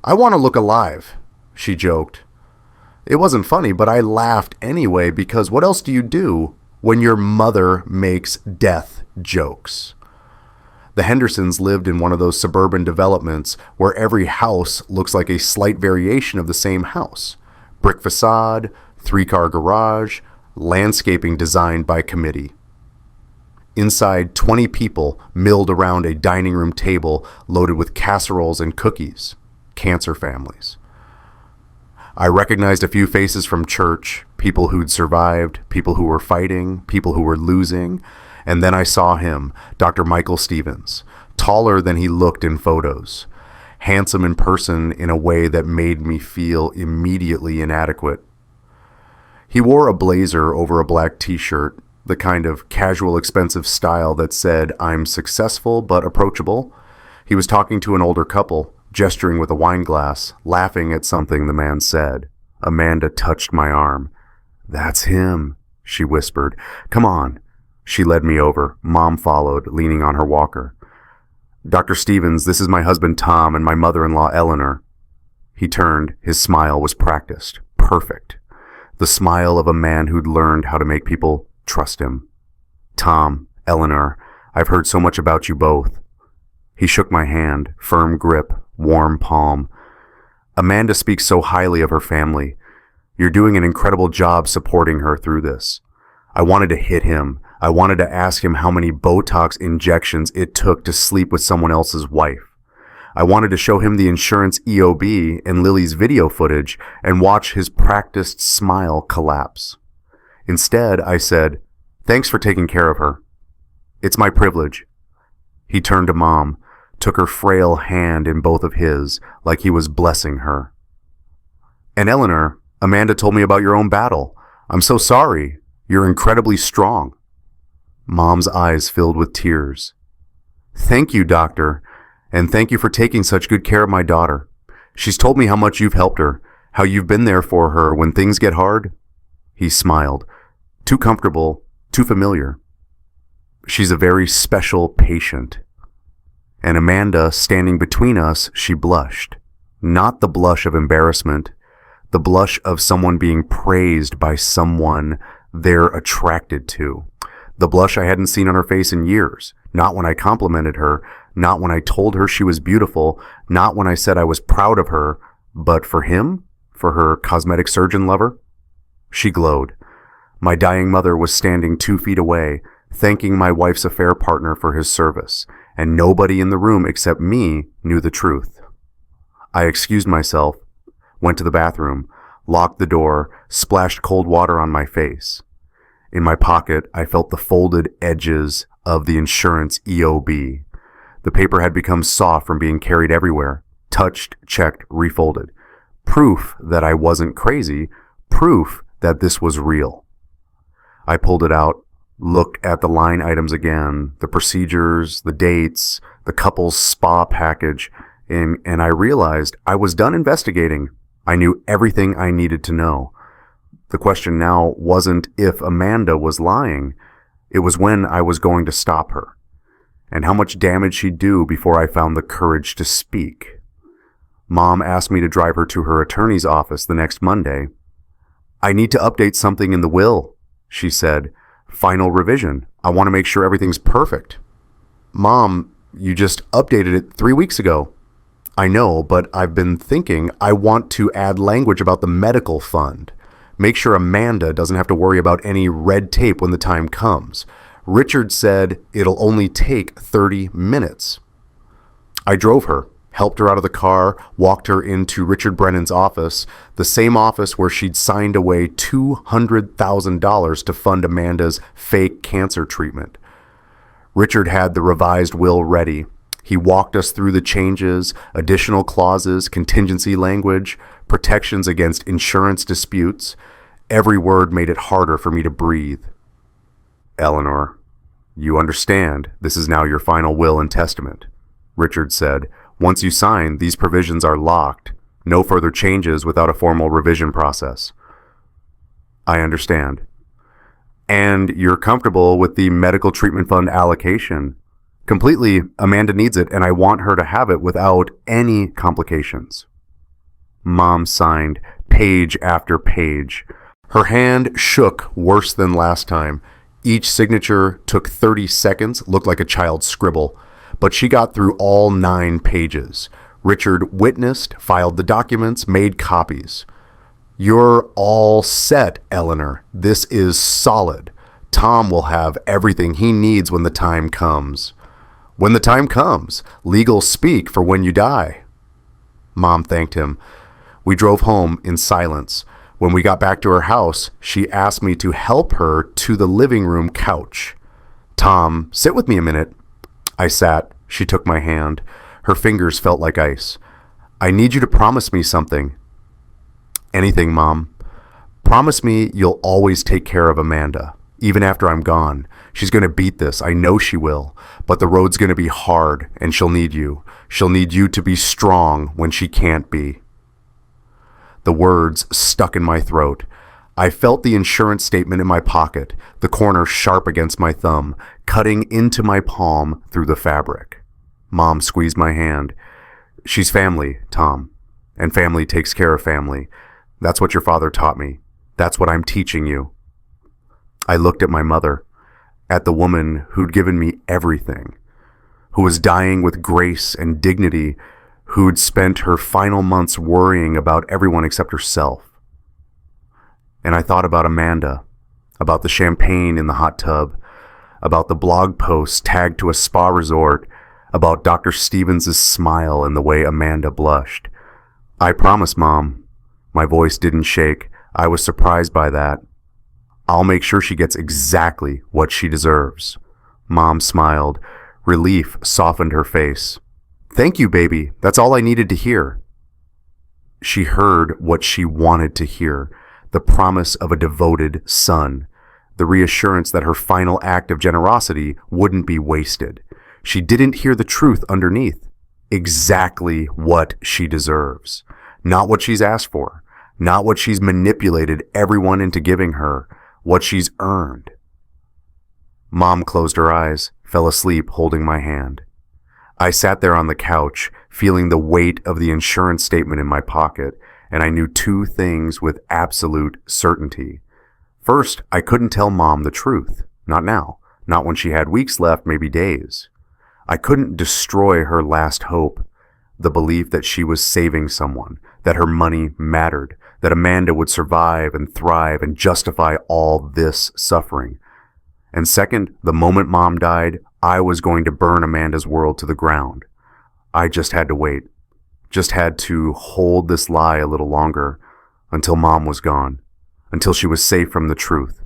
I want to look alive, she joked. It wasn't funny, but I laughed anyway because what else do you do when your mother makes death jokes? The Hendersons lived in one of those suburban developments where every house looks like a slight variation of the same house. Brick facade, 3-car garage, landscaping designed by committee. Inside, 20 people milled around a dining room table loaded with casseroles and cookies. Cancer families. I recognized a few faces from church, people who'd survived, people who were fighting, people who were losing, and then I saw him, Dr. Michael Stevens, taller than he looked in photos, handsome in person in a way that made me feel immediately inadequate. He wore a blazer over a black t-shirt, the kind of casual, expensive style that said, "I'm successful but approachable." He was talking to an older couple, gesturing with a wine glass, laughing at something the man said. Amanda touched my arm. "That's him," she whispered. "Come on." She led me over. Mom followed, leaning on her walker. "Dr. Stevens, this is my husband Tom and my mother-in-law Eleanor." He turned. His smile was practiced. Perfect. The smile of a man who'd learned how to make people trust him. "Tom, Eleanor, I've heard so much about you both." He shook my hand, firm grip, warm palm. "Amanda speaks so highly of her family. You're doing an incredible job supporting her through this." I wanted to hit him. I wanted to ask him how many Botox injections it took to sleep with someone else's wife. I wanted to show him the insurance EOB and Lily's video footage and watch his practiced smile collapse. Instead, I said, "Thanks for taking care of her. It's my privilege." He turned to Mom, took her frail hand in both of his, like he was blessing her. "And Eleanor, Amanda told me about your own battle. I'm so sorry. You're incredibly strong." Mom's eyes filled with tears. "Thank you, doctor, and thank you for taking such good care of my daughter. She's told me how much you've helped her, how you've been there for her when things get hard." He smiled. "Too comfortable, too familiar." "She's a very special patient." And Amanda, standing between us, she blushed. Not the blush of embarrassment, the blush of someone being praised by someone they're attracted to. The blush I hadn't seen on her face in years, not when I complimented her, not when I told her she was beautiful, not when I said I was proud of her, but for him, for her cosmetic surgeon lover. She glowed. My dying mother was standing 2 feet away, thanking my wife's affair partner for his service, and nobody in the room except me knew the truth. I excused myself, went to the bathroom, locked the door, splashed cold water on my face. In my pocket, I felt the folded edges of the insurance EOB. The paper had become soft from being carried everywhere, touched, checked, refolded. Proof that I wasn't crazy, proof that this was real. I pulled it out, looked at the line items again, the procedures, the dates, the couple's spa package, and I realized I was done investigating. I knew everything I needed to know. The question now wasn't if Amanda was lying. It was when I was going to stop her, and how much damage she'd do before I found the courage to speak. Mom asked me to drive her to her attorney's office the next Monday. "I need to update something in the will," she said. "Final revision. I want to make sure everything's perfect." "Mom, you just updated it 3 weeks ago." "I know, but I've been thinking I want to add language about the medical fund. Make sure Amanda doesn't have to worry about any red tape when the time comes. Richard said it'll only take 30 minutes. I drove her, helped her out of the car, walked her into Richard Brennan's office, the same office where she'd signed away $200,000 to fund Amanda's fake cancer treatment. Richard had the revised will ready. He walked us through the changes, additional clauses, contingency language, protections against insurance disputes. Every word made it harder for me to breathe. "Eleanor, you understand this is now your final will and testament," Richard said. "Once you sign, these provisions are locked. No further changes without a formal revision process." "I understand." "And you're comfortable with the medical treatment fund allocation?" "Completely. Amanda needs it, and I want her to have it without any complications." Mom signed, page after page. Her hand shook worse than last time. Each signature took 30 seconds, looked like a child's scribble, but she got through all 9 pages. Richard witnessed, filed the documents, made copies. "You're all set, Eleanor. This is solid. Tom will have everything he needs when the time comes." "When the time comes, legal speak for when you die." Mom thanked him. We drove home in silence. When we got back to her house, she asked me to help her to the living room couch. "Tom, sit with me a minute." I sat. She took my hand. Her fingers felt like ice. "I need you to promise me something." "Anything, Mom." "Promise me you'll always take care of Amanda, even after I'm gone. She's going to beat this. I know she will. But the road's going to be hard, and she'll need you. She'll need you to be strong when she can't be." The words stuck in my throat. I felt the insurance statement in my pocket, the corner sharp against my thumb, cutting into my palm through the fabric. Mom squeezed my hand. "She's family, Tom, and family takes care of family. That's what your father taught me. That's what I'm teaching you." I looked at my mother, at the woman who'd given me everything, who was dying with grace and dignity, who'd spent her final months worrying about everyone except herself. And I thought about Amanda, about the champagne in the hot tub, about the blog posts tagged to a spa resort, about Dr. Stevens' smile and the way Amanda blushed. "I promise, Mom." My voice didn't shake. I was surprised by that. "I'll make sure she gets exactly what she deserves." Mom smiled. Relief softened her face. "Thank you, baby. That's all I needed to hear." She heard what she wanted to hear, the promise of a devoted son, the reassurance that her final act of generosity wouldn't be wasted. She didn't hear the truth underneath. Exactly what she deserves. Not what she's asked for. Not what she's manipulated everyone into giving her. What she's earned. Mom closed her eyes, fell asleep holding my hand. I sat there on the couch, feeling the weight of the insurance statement in my pocket, and I knew 2 things with absolute certainty. First, I couldn't tell Mom the truth. Not now. Not when she had weeks left, maybe days. I couldn't destroy her last hope, the belief that she was saving someone, that her money mattered, that Amanda would survive and thrive and justify all this suffering. And second, the moment Mom died, I was going to burn Amanda's world to the ground. I just had to wait. Just had to hold this lie a little longer, until Mom was gone, until she was safe from the truth.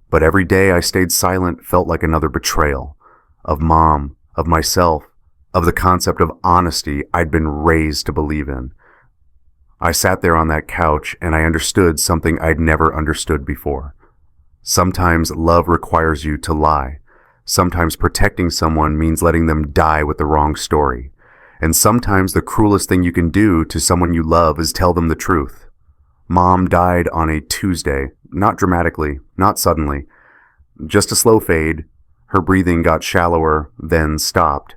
But every day I stayed silent felt like another betrayal, of Mom, of myself, of the concept of honesty I'd been raised to believe in. I sat there on that couch and I understood something I'd never understood before. Sometimes love requires you to lie. Sometimes protecting someone means letting them die with the wrong story. And sometimes the cruelest thing you can do to someone you love is tell them the truth. Mom died on a Tuesday, not dramatically, not suddenly. Just a slow fade. Her breathing got shallower, then stopped.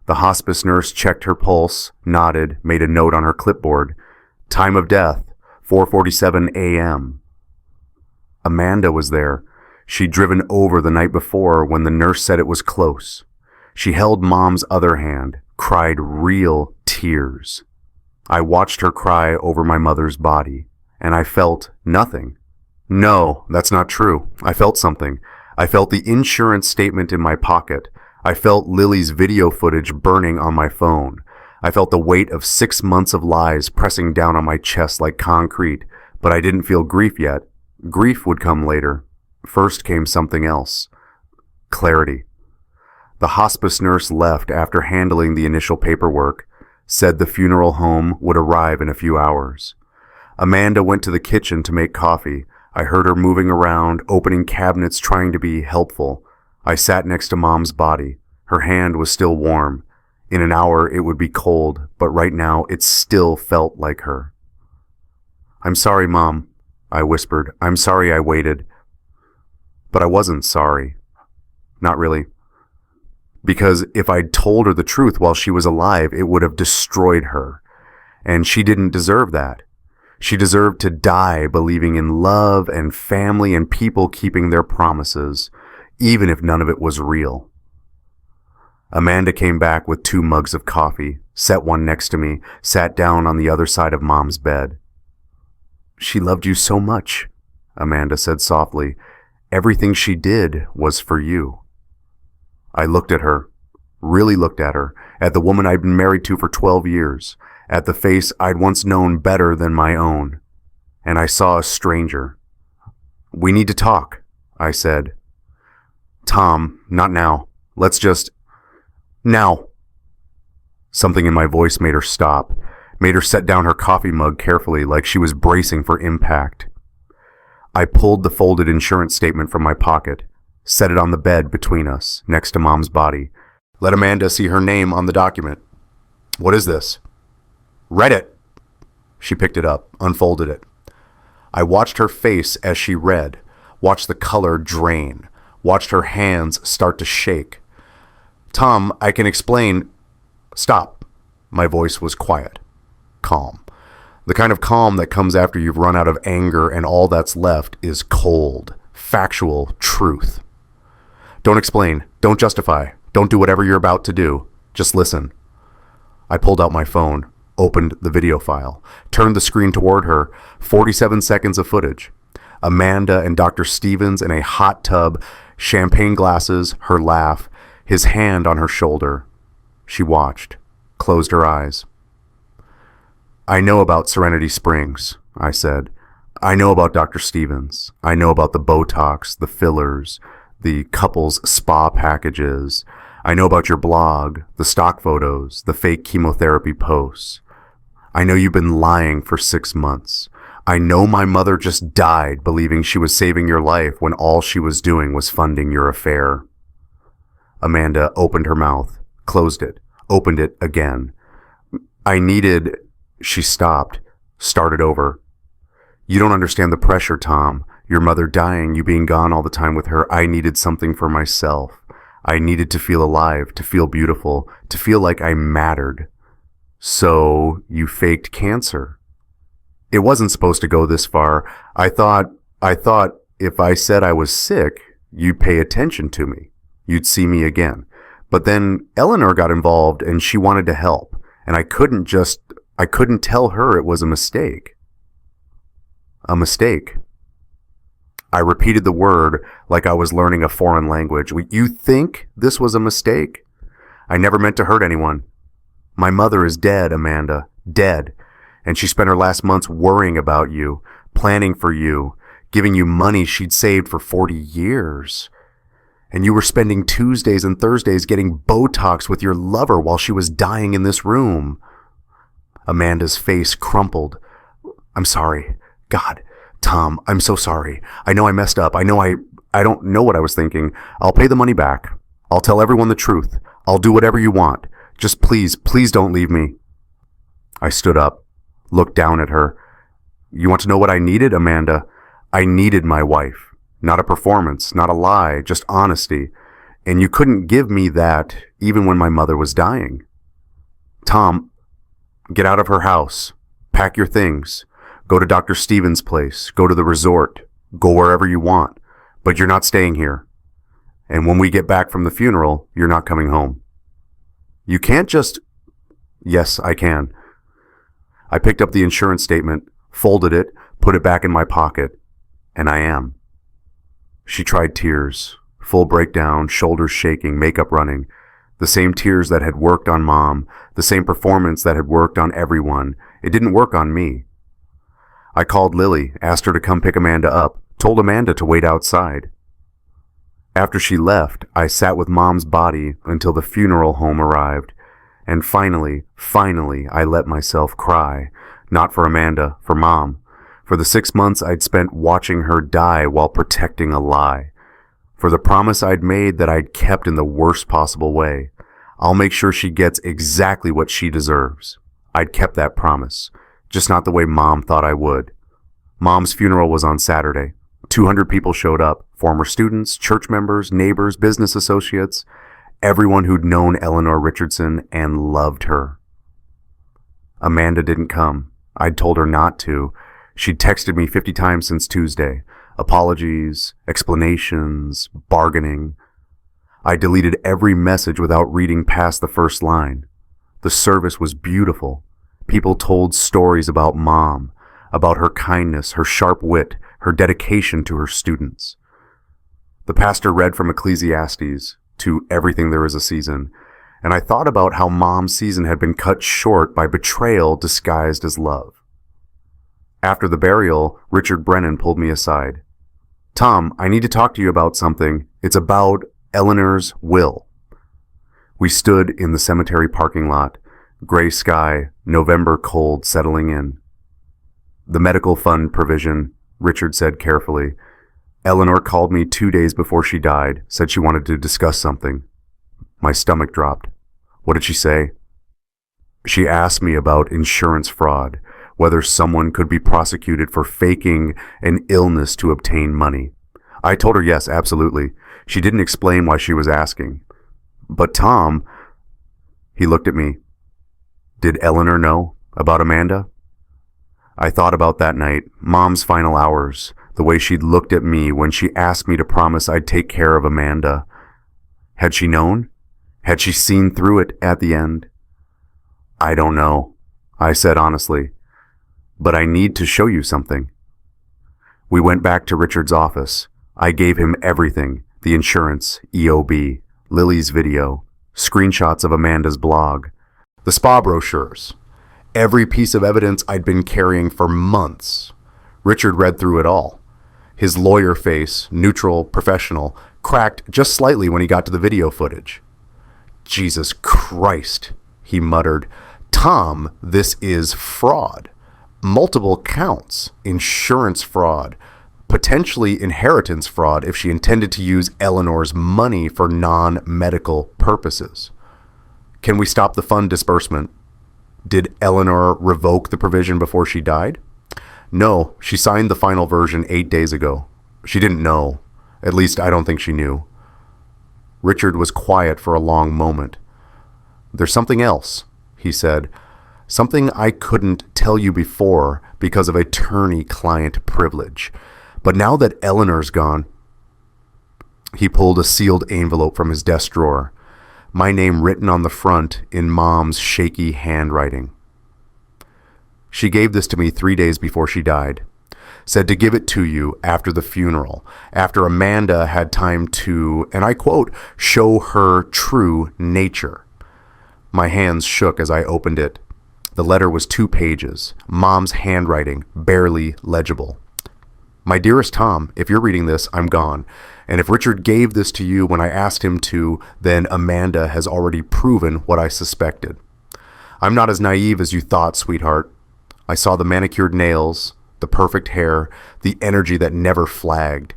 The hospice nurse checked her pulse, nodded, made a note on her clipboard. Time of death, 4:47 a.m. Amanda was there. She'd driven over the night before when the nurse said it was close. She held Mom's other hand, cried real tears. I watched her cry over my mother's body, and I felt nothing. No, that's not true. I felt something. I felt the insurance statement in my pocket. I felt Lily's video footage burning on my phone. I felt the weight of 6 months of lies pressing down on my chest like concrete, but I didn't feel grief yet. Grief would come later. First came something else. Clarity. The hospice nurse left after handling the initial paperwork, said the funeral home would arrive in a few hours. Amanda went to the kitchen to make coffee. I heard her moving around, opening cabinets, trying to be helpful. I sat next to Mom's body. Her hand was still warm. In an hour it would be cold, but right now it still felt like her. I'm sorry, Mom, I whispered. I'm sorry I waited. But I wasn't sorry. Not really. Because if I'd told her the truth while she was alive, it would have destroyed her. And she didn't deserve that. She deserved to die believing in love and family and people keeping their promises, even if none of it was real. Amanda came back with 2 mugs of coffee, set one next to me, sat down on the other side of Mom's bed. She loved you so much, Amanda said softly. Everything she did was for you. I looked at her, really looked at her, at the woman I'd been married to for 12 years, at the face I'd once known better than my own, and I saw a stranger. We need to talk, I said. Tom, not now. Let's just... Now. Something in my voice made her stop, made her set down her coffee mug carefully like she was bracing for impact. I pulled the folded insurance statement from my pocket, set it on the bed between us, next to Mom's body. Let Amanda see her name on the document. What is this? Read it. She picked it up, unfolded it. I watched her face as she read, watched the color drain, watched her hands start to shake. Tom, I can explain... Stop. My voice was quiet, calm. The kind of calm that comes after you've run out of anger and all that's left is cold, factual truth. Don't explain, don't justify, don't do whatever you're about to do. Just listen. I pulled out my phone, opened the video file, turned the screen toward her, 47 seconds of footage. Amanda and Dr. Stevens in a hot tub, champagne glasses, her laugh, his hand on her shoulder. She watched, closed her eyes. I know about Serenity Springs, I said. I know about Dr. Stevens. I know about the Botox, the fillers, the couples spa packages. I know about your blog, the stock photos, the fake chemotherapy posts. I know you've been lying for 6 months. I know my mother just died believing she was saving your life when all she was doing was funding your affair. Amanda opened her mouth, closed it, opened it again. She stopped, started over. You don't understand the pressure, Tom. Your mother dying, you being gone all the time with her. I needed something for myself. I needed to feel alive, to feel beautiful, to feel like I mattered. So you faked cancer. It wasn't supposed to go this far. I thought if I said I was sick, you'd pay attention to me. You'd see me again. But then Eleanor got involved and she wanted to help. And I couldn't tell her it was a mistake. A mistake. I repeated the word like I was learning a foreign language. You think this was a mistake? I never meant to hurt anyone. My mother is dead, Amanda. Dead. And she spent her last months worrying about you, planning for you, giving you money she'd saved for 40 years. And you were spending Tuesdays and Thursdays getting Botox with your lover while she was dying in this room. Amanda's face crumpled. I'm sorry. God, Tom, I'm so sorry. I know I messed up. I don't know what I was thinking. I'll pay the money back. I'll tell everyone the truth. I'll do whatever you want. Just please don't leave me. I stood up, looked down at her. You want to know what I needed, Amanda? I needed my wife. Not a performance, not a lie, just honesty. And you couldn't give me that even when my mother was dying. Tom, get out of her house. Pack your things. Go to Dr. Stevens' place. Go to the resort. Go wherever you want. But you're not staying here. And when we get back from the funeral, you're not coming home. You can't just... Yes, I can. I picked up the insurance statement, folded it, put it back in my pocket, and I am. She tried tears, full breakdown, shoulders shaking, makeup running, the same tears that had worked on Mom, the same performance that had worked on everyone. It didn't work on me. I called Lily, asked her to come pick Amanda up, told Amanda to wait outside. After she left, I sat with Mom's body until the funeral home arrived. And finally, I let myself cry. Not for Amanda, for Mom. For the 6 months I'd spent watching her die while protecting a lie. For the promise I'd made that I'd kept in the worst possible way. I'll make sure she gets exactly what she deserves. I'd kept that promise, just not the way Mom thought I would. Mom's funeral was on Saturday. 200 people showed up, former students, church members, neighbors, business associates, everyone who'd known Eleanor Richardson and loved her. Amanda didn't come. I'd told her not to. She'd texted me 50 times since Tuesday. Apologies, explanations, bargaining. I deleted every message without reading past the first line. The service was beautiful. People told stories about Mom, about her kindness, her sharp wit, her dedication to her students. The pastor read from Ecclesiastes, to everything there is a season, and I thought about how Mom's season had been cut short by betrayal disguised as love. After the burial, Richard Brennan pulled me aside. Tom, I need to talk to you about something. It's about Eleanor's will. We stood in the cemetery parking lot, gray sky, November cold settling in. The medical fund provision, Richard said carefully. Eleanor called me 2 days before she died, said she wanted to discuss something. My stomach dropped. What did she say? She asked me about insurance fraud, whether someone could be prosecuted for faking an illness to obtain money. I told her yes, absolutely. She didn't explain why she was asking. But Tom, he looked at me. Did Eleanor know about Amanda? I thought about that night, Mom's final hours, the way she'd looked at me when she asked me to promise I'd take care of Amanda. Had she known? Had she seen through it at the end? I don't know, I said honestly, but I need to show you something. We went back to Richard's office. I gave him everything, the insurance, EOB, Lily's video, screenshots of Amanda's blog, the spa brochures, every piece of evidence I'd been carrying for months. Richard read through it all. His lawyer face, neutral, professional, cracked just slightly when he got to the video footage. Jesus Christ, he muttered. Tom, this is fraud. Multiple counts. Insurance fraud. Potentially inheritance fraud if she intended to use Eleanor's money for non-medical purposes. Can we stop the fund disbursement? Did Eleanor revoke the provision before she died? No, she signed the final version 8 days ago. She didn't know. At least I don't think she knew. Richard was quiet for a long moment. There's something else, he said. Something I couldn't tell you before because of attorney-client privilege. But now that Eleanor's gone... He pulled a sealed envelope from his desk drawer. My name written on the front in Mom's shaky handwriting. She gave this to me 3 days before she died. Said to give it to you after the funeral, after Amanda had time to, and I quote, show her true nature. My hands shook as I opened it. The letter was 2 pages, Mom's handwriting, barely legible. My dearest Tom, if you're reading this, I'm gone. And if Richard gave this to you when I asked him to, then Amanda has already proven what I suspected. I'm not as naive as you thought, sweetheart. I saw the manicured nails, the perfect hair, the energy that never flagged.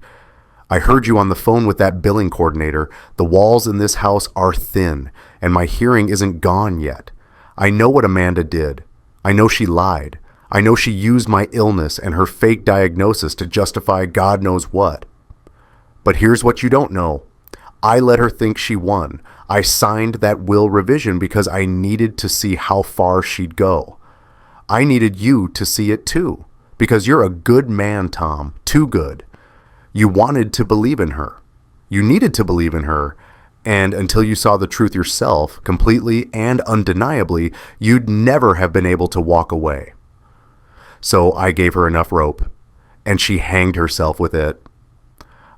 I heard you on the phone with that billing coordinator. The walls in this house are thin, and my hearing isn't gone yet. I know what Amanda did. I know she lied. I know she used my illness and her fake diagnosis to justify God knows what. But here's what you don't know. I let her think she won. I signed that will revision because I needed to see how far she'd go. I needed you to see it too, because you're a good man, Tom, too good. You wanted to believe in her. You needed to believe in her, and until you saw the truth yourself, completely and undeniably, you'd never have been able to walk away. So I gave her enough rope, and she hanged herself with it.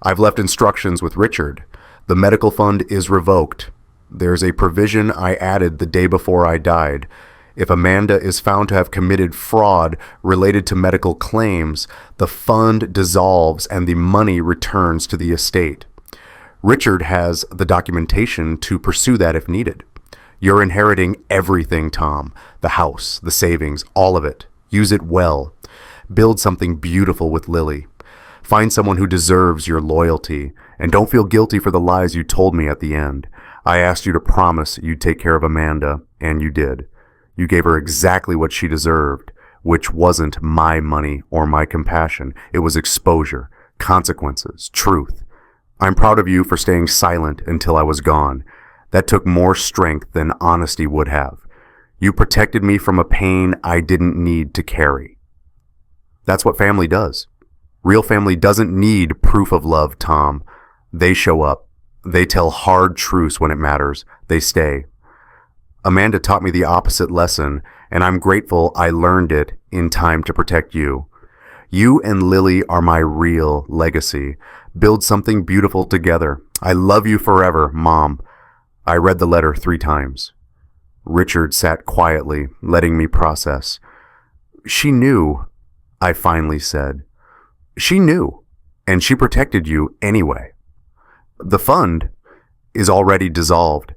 I've left instructions with Richard. The medical fund is revoked. There's a provision I added the day before I died. If Amanda is found to have committed fraud related to medical claims, the fund dissolves and the money returns to the estate. Richard has the documentation to pursue that if needed. You're inheriting everything, Tom. The house, the savings, all of it. Use it well. Build something beautiful with Lily. Find someone who deserves your loyalty, and don't feel guilty for the lies you told me at the end. I asked you to promise you'd take care of Amanda, and you did. You gave her exactly what she deserved, which wasn't my money or my compassion. It was exposure, consequences, truth. I'm proud of you for staying silent until I was gone. That took more strength than honesty would have. You protected me from a pain I didn't need to carry. That's what family does. Real family doesn't need proof of love, Tom. They show up. They tell hard truths when it matters. They stay. Amanda taught me the opposite lesson, and I'm grateful I learned it in time to protect you. You and Lily are my real legacy. Build something beautiful together. I love you forever, Mom. I read the letter 3 times. Richard sat quietly, letting me process. She knew, I finally said. She knew, and she protected you anyway. The fund is already dissolved.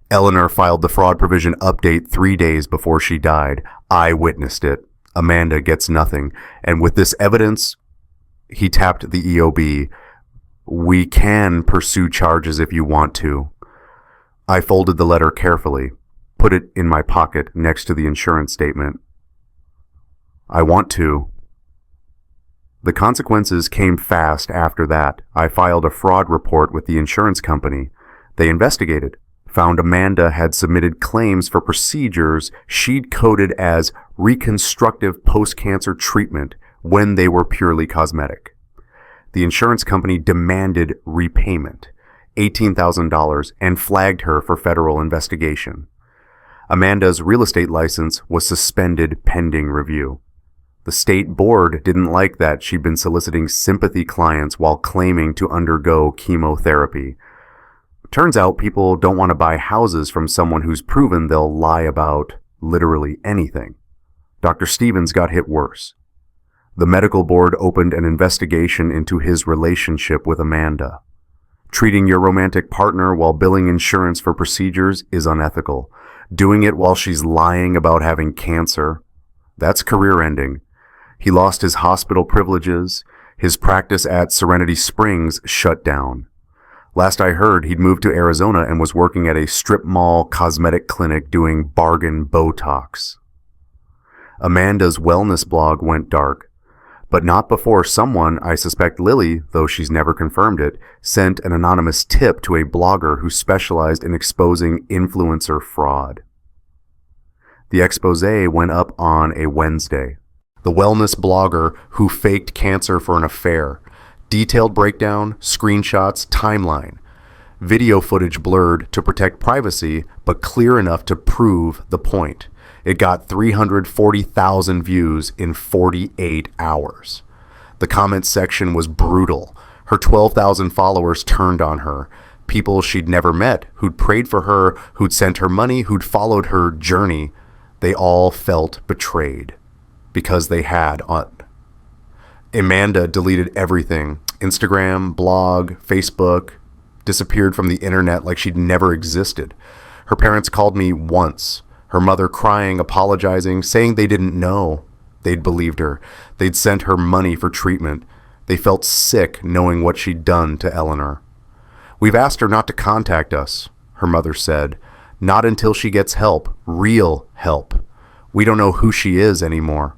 Eleanor filed the fraud provision update 3 days before she died. I witnessed it. Amanda gets nothing. And with this evidence, he tapped the EOB. We can pursue charges if you want to. I folded the letter carefully, put it in my pocket next to the insurance statement. I want to. The consequences came fast after that. I filed a fraud report with the insurance company. They investigated. Found Amanda had submitted claims for procedures she'd coded as reconstructive post-cancer treatment when they were purely cosmetic. The insurance company demanded repayment, $18,000, and flagged her for federal investigation. Amanda's real estate license was suspended pending review. The state board didn't like that she'd been soliciting sympathy clients while claiming to undergo chemotherapy. Turns out people don't want to buy houses from someone who's proven they'll lie about literally anything. Dr. Stevens got hit worse. The medical board opened an investigation into his relationship with Amanda. Treating your romantic partner while billing insurance for procedures is unethical. Doing it while she's lying about having cancer, that's career-ending. He lost his hospital privileges. His practice at Serenity Springs shut down. Last I heard, he'd moved to Arizona and was working at a strip mall cosmetic clinic doing bargain Botox. Amanda's wellness blog went dark, but not before someone, I suspect Lily, though she's never confirmed it, sent an anonymous tip to a blogger who specialized in exposing influencer fraud. The expose went up on a Wednesday. The wellness blogger who faked cancer for an affair. Detailed breakdown, screenshots, timeline. Video footage blurred to protect privacy, but clear enough to prove the point. It got 340,000 views in 48 hours. The comments section was brutal. Her 12,000 followers turned on her. People she'd never met, who'd prayed for her, who'd sent her money, who'd followed her journey. They all felt betrayed because they had on. Amanda deleted everything. Instagram, blog, Facebook, disappeared from the internet like she'd never existed. Her parents called me once, Her mother crying, apologizing, saying they didn't know. They'd believed her. They'd sent her money for treatment. They felt sick knowing what she'd done to Eleanor. "We've asked her not to contact us," her mother said. "Not until she gets help, real help. We don't know who she is anymore."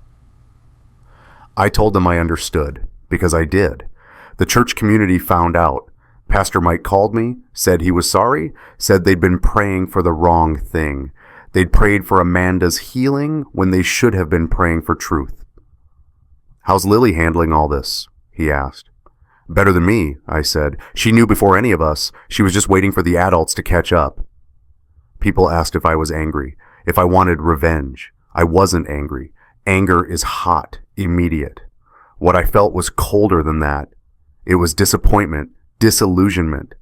I told them I understood, because I did. The church community found out. Pastor Mike called me, said he was sorry, said they'd been praying for the wrong thing. They'd prayed for Amanda's healing when they should have been praying for truth. "How's Lily handling all this?" he asked. "Better than me," I said. "She knew before any of us. She was just waiting for the adults to catch up." People asked if I was angry, if I wanted revenge. I wasn't angry. Anger is hot, immediate. What I felt was colder than that. It was disappointment, disillusionment.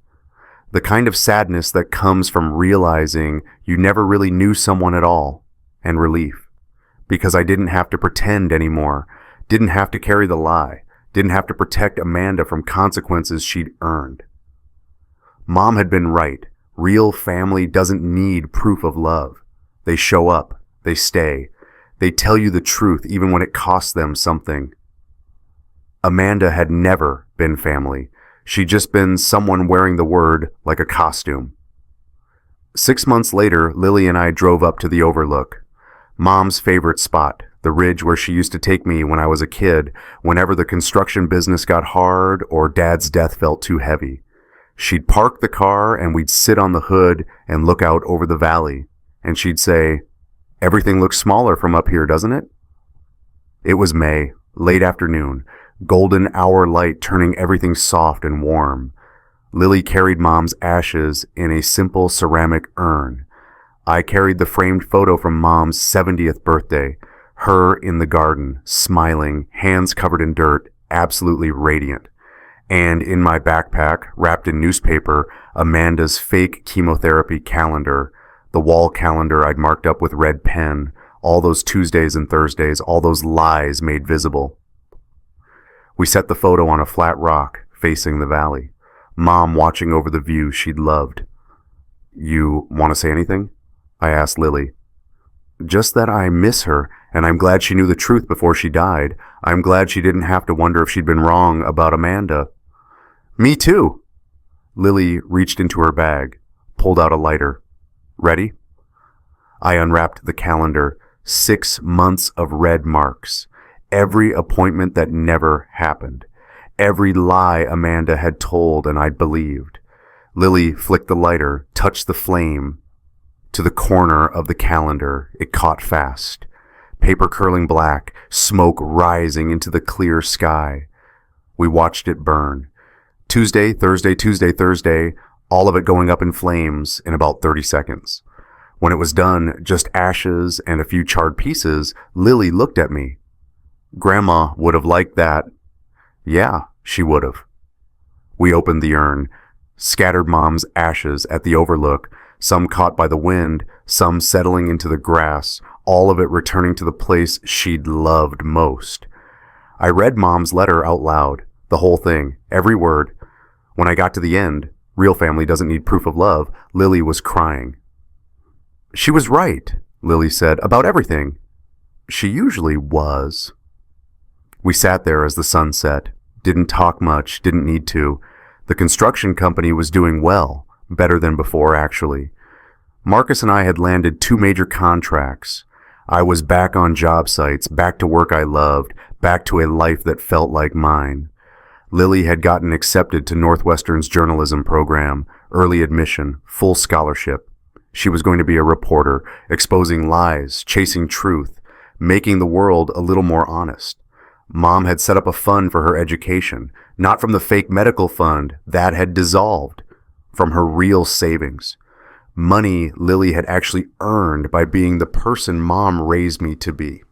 The kind of sadness that comes from realizing you never really knew someone at all, and relief. Because I didn't have to pretend anymore, didn't have to carry the lie, didn't have to protect Amanda from consequences she'd earned. Mom had been right. Real family doesn't need proof of love. They show up, they stay, they tell you the truth even when it costs them something. Amanda had never been family. She'd just been someone wearing the word like a costume. 6 months later, Lily and I drove up to the Overlook. Mom's favorite spot, the ridge where she used to take me when I was a kid, whenever the construction business got hard or Dad's death felt too heavy. She'd park the car and we'd sit on the hood and look out over the valley. And she'd say, "Everything looks smaller from up here, doesn't it?" It was May, late afternoon. Golden hour light turning everything soft and warm. Lily carried Mom's ashes in a simple ceramic urn. I carried the framed photo from Mom's 70th birthday, her in the garden, smiling, hands covered in dirt, absolutely radiant. And in my backpack, wrapped in newspaper, Amanda's fake chemotherapy calendar, the wall calendar I'd marked up with red pen, all those Tuesdays and Thursdays, all those lies made visible. We set the photo on a flat rock facing the valley, Mom watching over the view she'd loved. "You want to say anything?" I asked Lily. "Just that I miss her, and I'm glad she knew the truth before she died. I'm glad she didn't have to wonder if she'd been wrong about Amanda." "Me too." Lily reached into her bag, pulled out a lighter. "Ready?" I unwrapped the calendar. 6 months of red marks. Every appointment that never happened. Every lie Amanda had told and I'd believed. Lily flicked the lighter, touched the flame to the corner of the calendar. It caught fast. Paper curling black, smoke rising into the clear sky. We watched it burn. Tuesday, Thursday, Tuesday, Thursday, all of it going up in flames in about 30 seconds. When it was done, just ashes and a few charred pieces, Lily looked at me. "Grandma would have liked that." Yeah, she would have. We opened the urn, scattered Mom's ashes at the Overlook, some caught by the wind, some settling into the grass, all of it returning to the place she'd loved most. I read Mom's letter out loud, the whole thing, every word. When I got to the end, "Real family doesn't need proof of love," Lily was crying. "She was right," Lily said, "about everything." She usually was. We sat there as the sun set, didn't talk much, didn't need to. The construction company was doing well, better than before actually. Marcus and I had landed 2 major contracts. I was back on job sites, back to work I loved, back to a life that felt like mine. Lily had gotten accepted to Northwestern's journalism program, early admission, full scholarship. She was going to be a reporter, exposing lies, chasing truth, making the world a little more honest. Mom had set up a fund for her education, not from the fake medical fund that had dissolved, from her real savings. Money Lily had actually earned by being the person Mom raised me to be.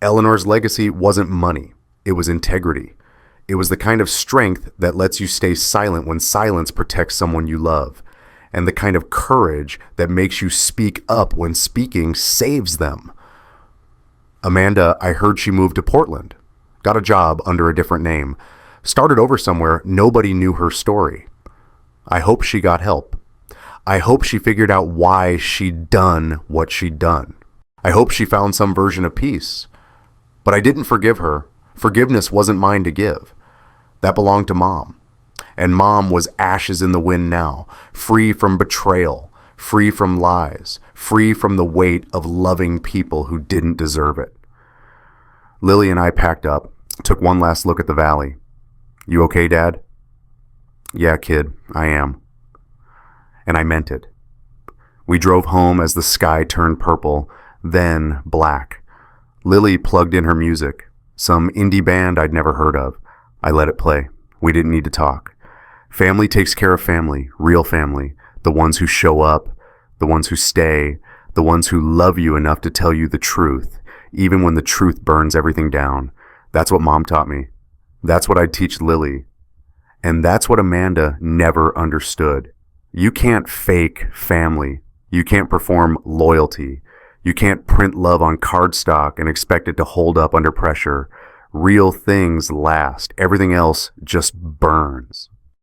Eleanor's legacy wasn't money, it was integrity. It was the kind of strength that lets you stay silent when silence protects someone you love, and the kind of courage that makes you speak up when speaking saves them. Amanda, I heard she moved to Portland. Got a job under a different name. Started over somewhere nobody knew her story. I hope she got help. I hope she figured out why she'd done what she'd done. I hope she found some version of peace. But I didn't forgive her. Forgiveness wasn't mine to give. That belonged to Mom. And Mom was ashes in the wind now, free from betrayal, free from lies, free from the weight of loving people who didn't deserve it. Lily and I packed up, took one last look at the valley. You okay, Dad? Yeah, kid, I am. And I meant it. We drove home as the sky turned purple, then black. Lily plugged in her music, some indie band I'd never heard of. I let it play. We didn't need to talk. Family takes care of family, real family, the ones who show up, the ones who stay, the ones who love you enough to tell you the truth, even when the truth burns everything down. That's what Mom taught me. That's what I'd teach Lily. And that's what Amanda never understood. You can't fake family. You can't perform loyalty. You can't print love on cardstock and expect it to hold up under pressure. Real things last. Everything else just burns.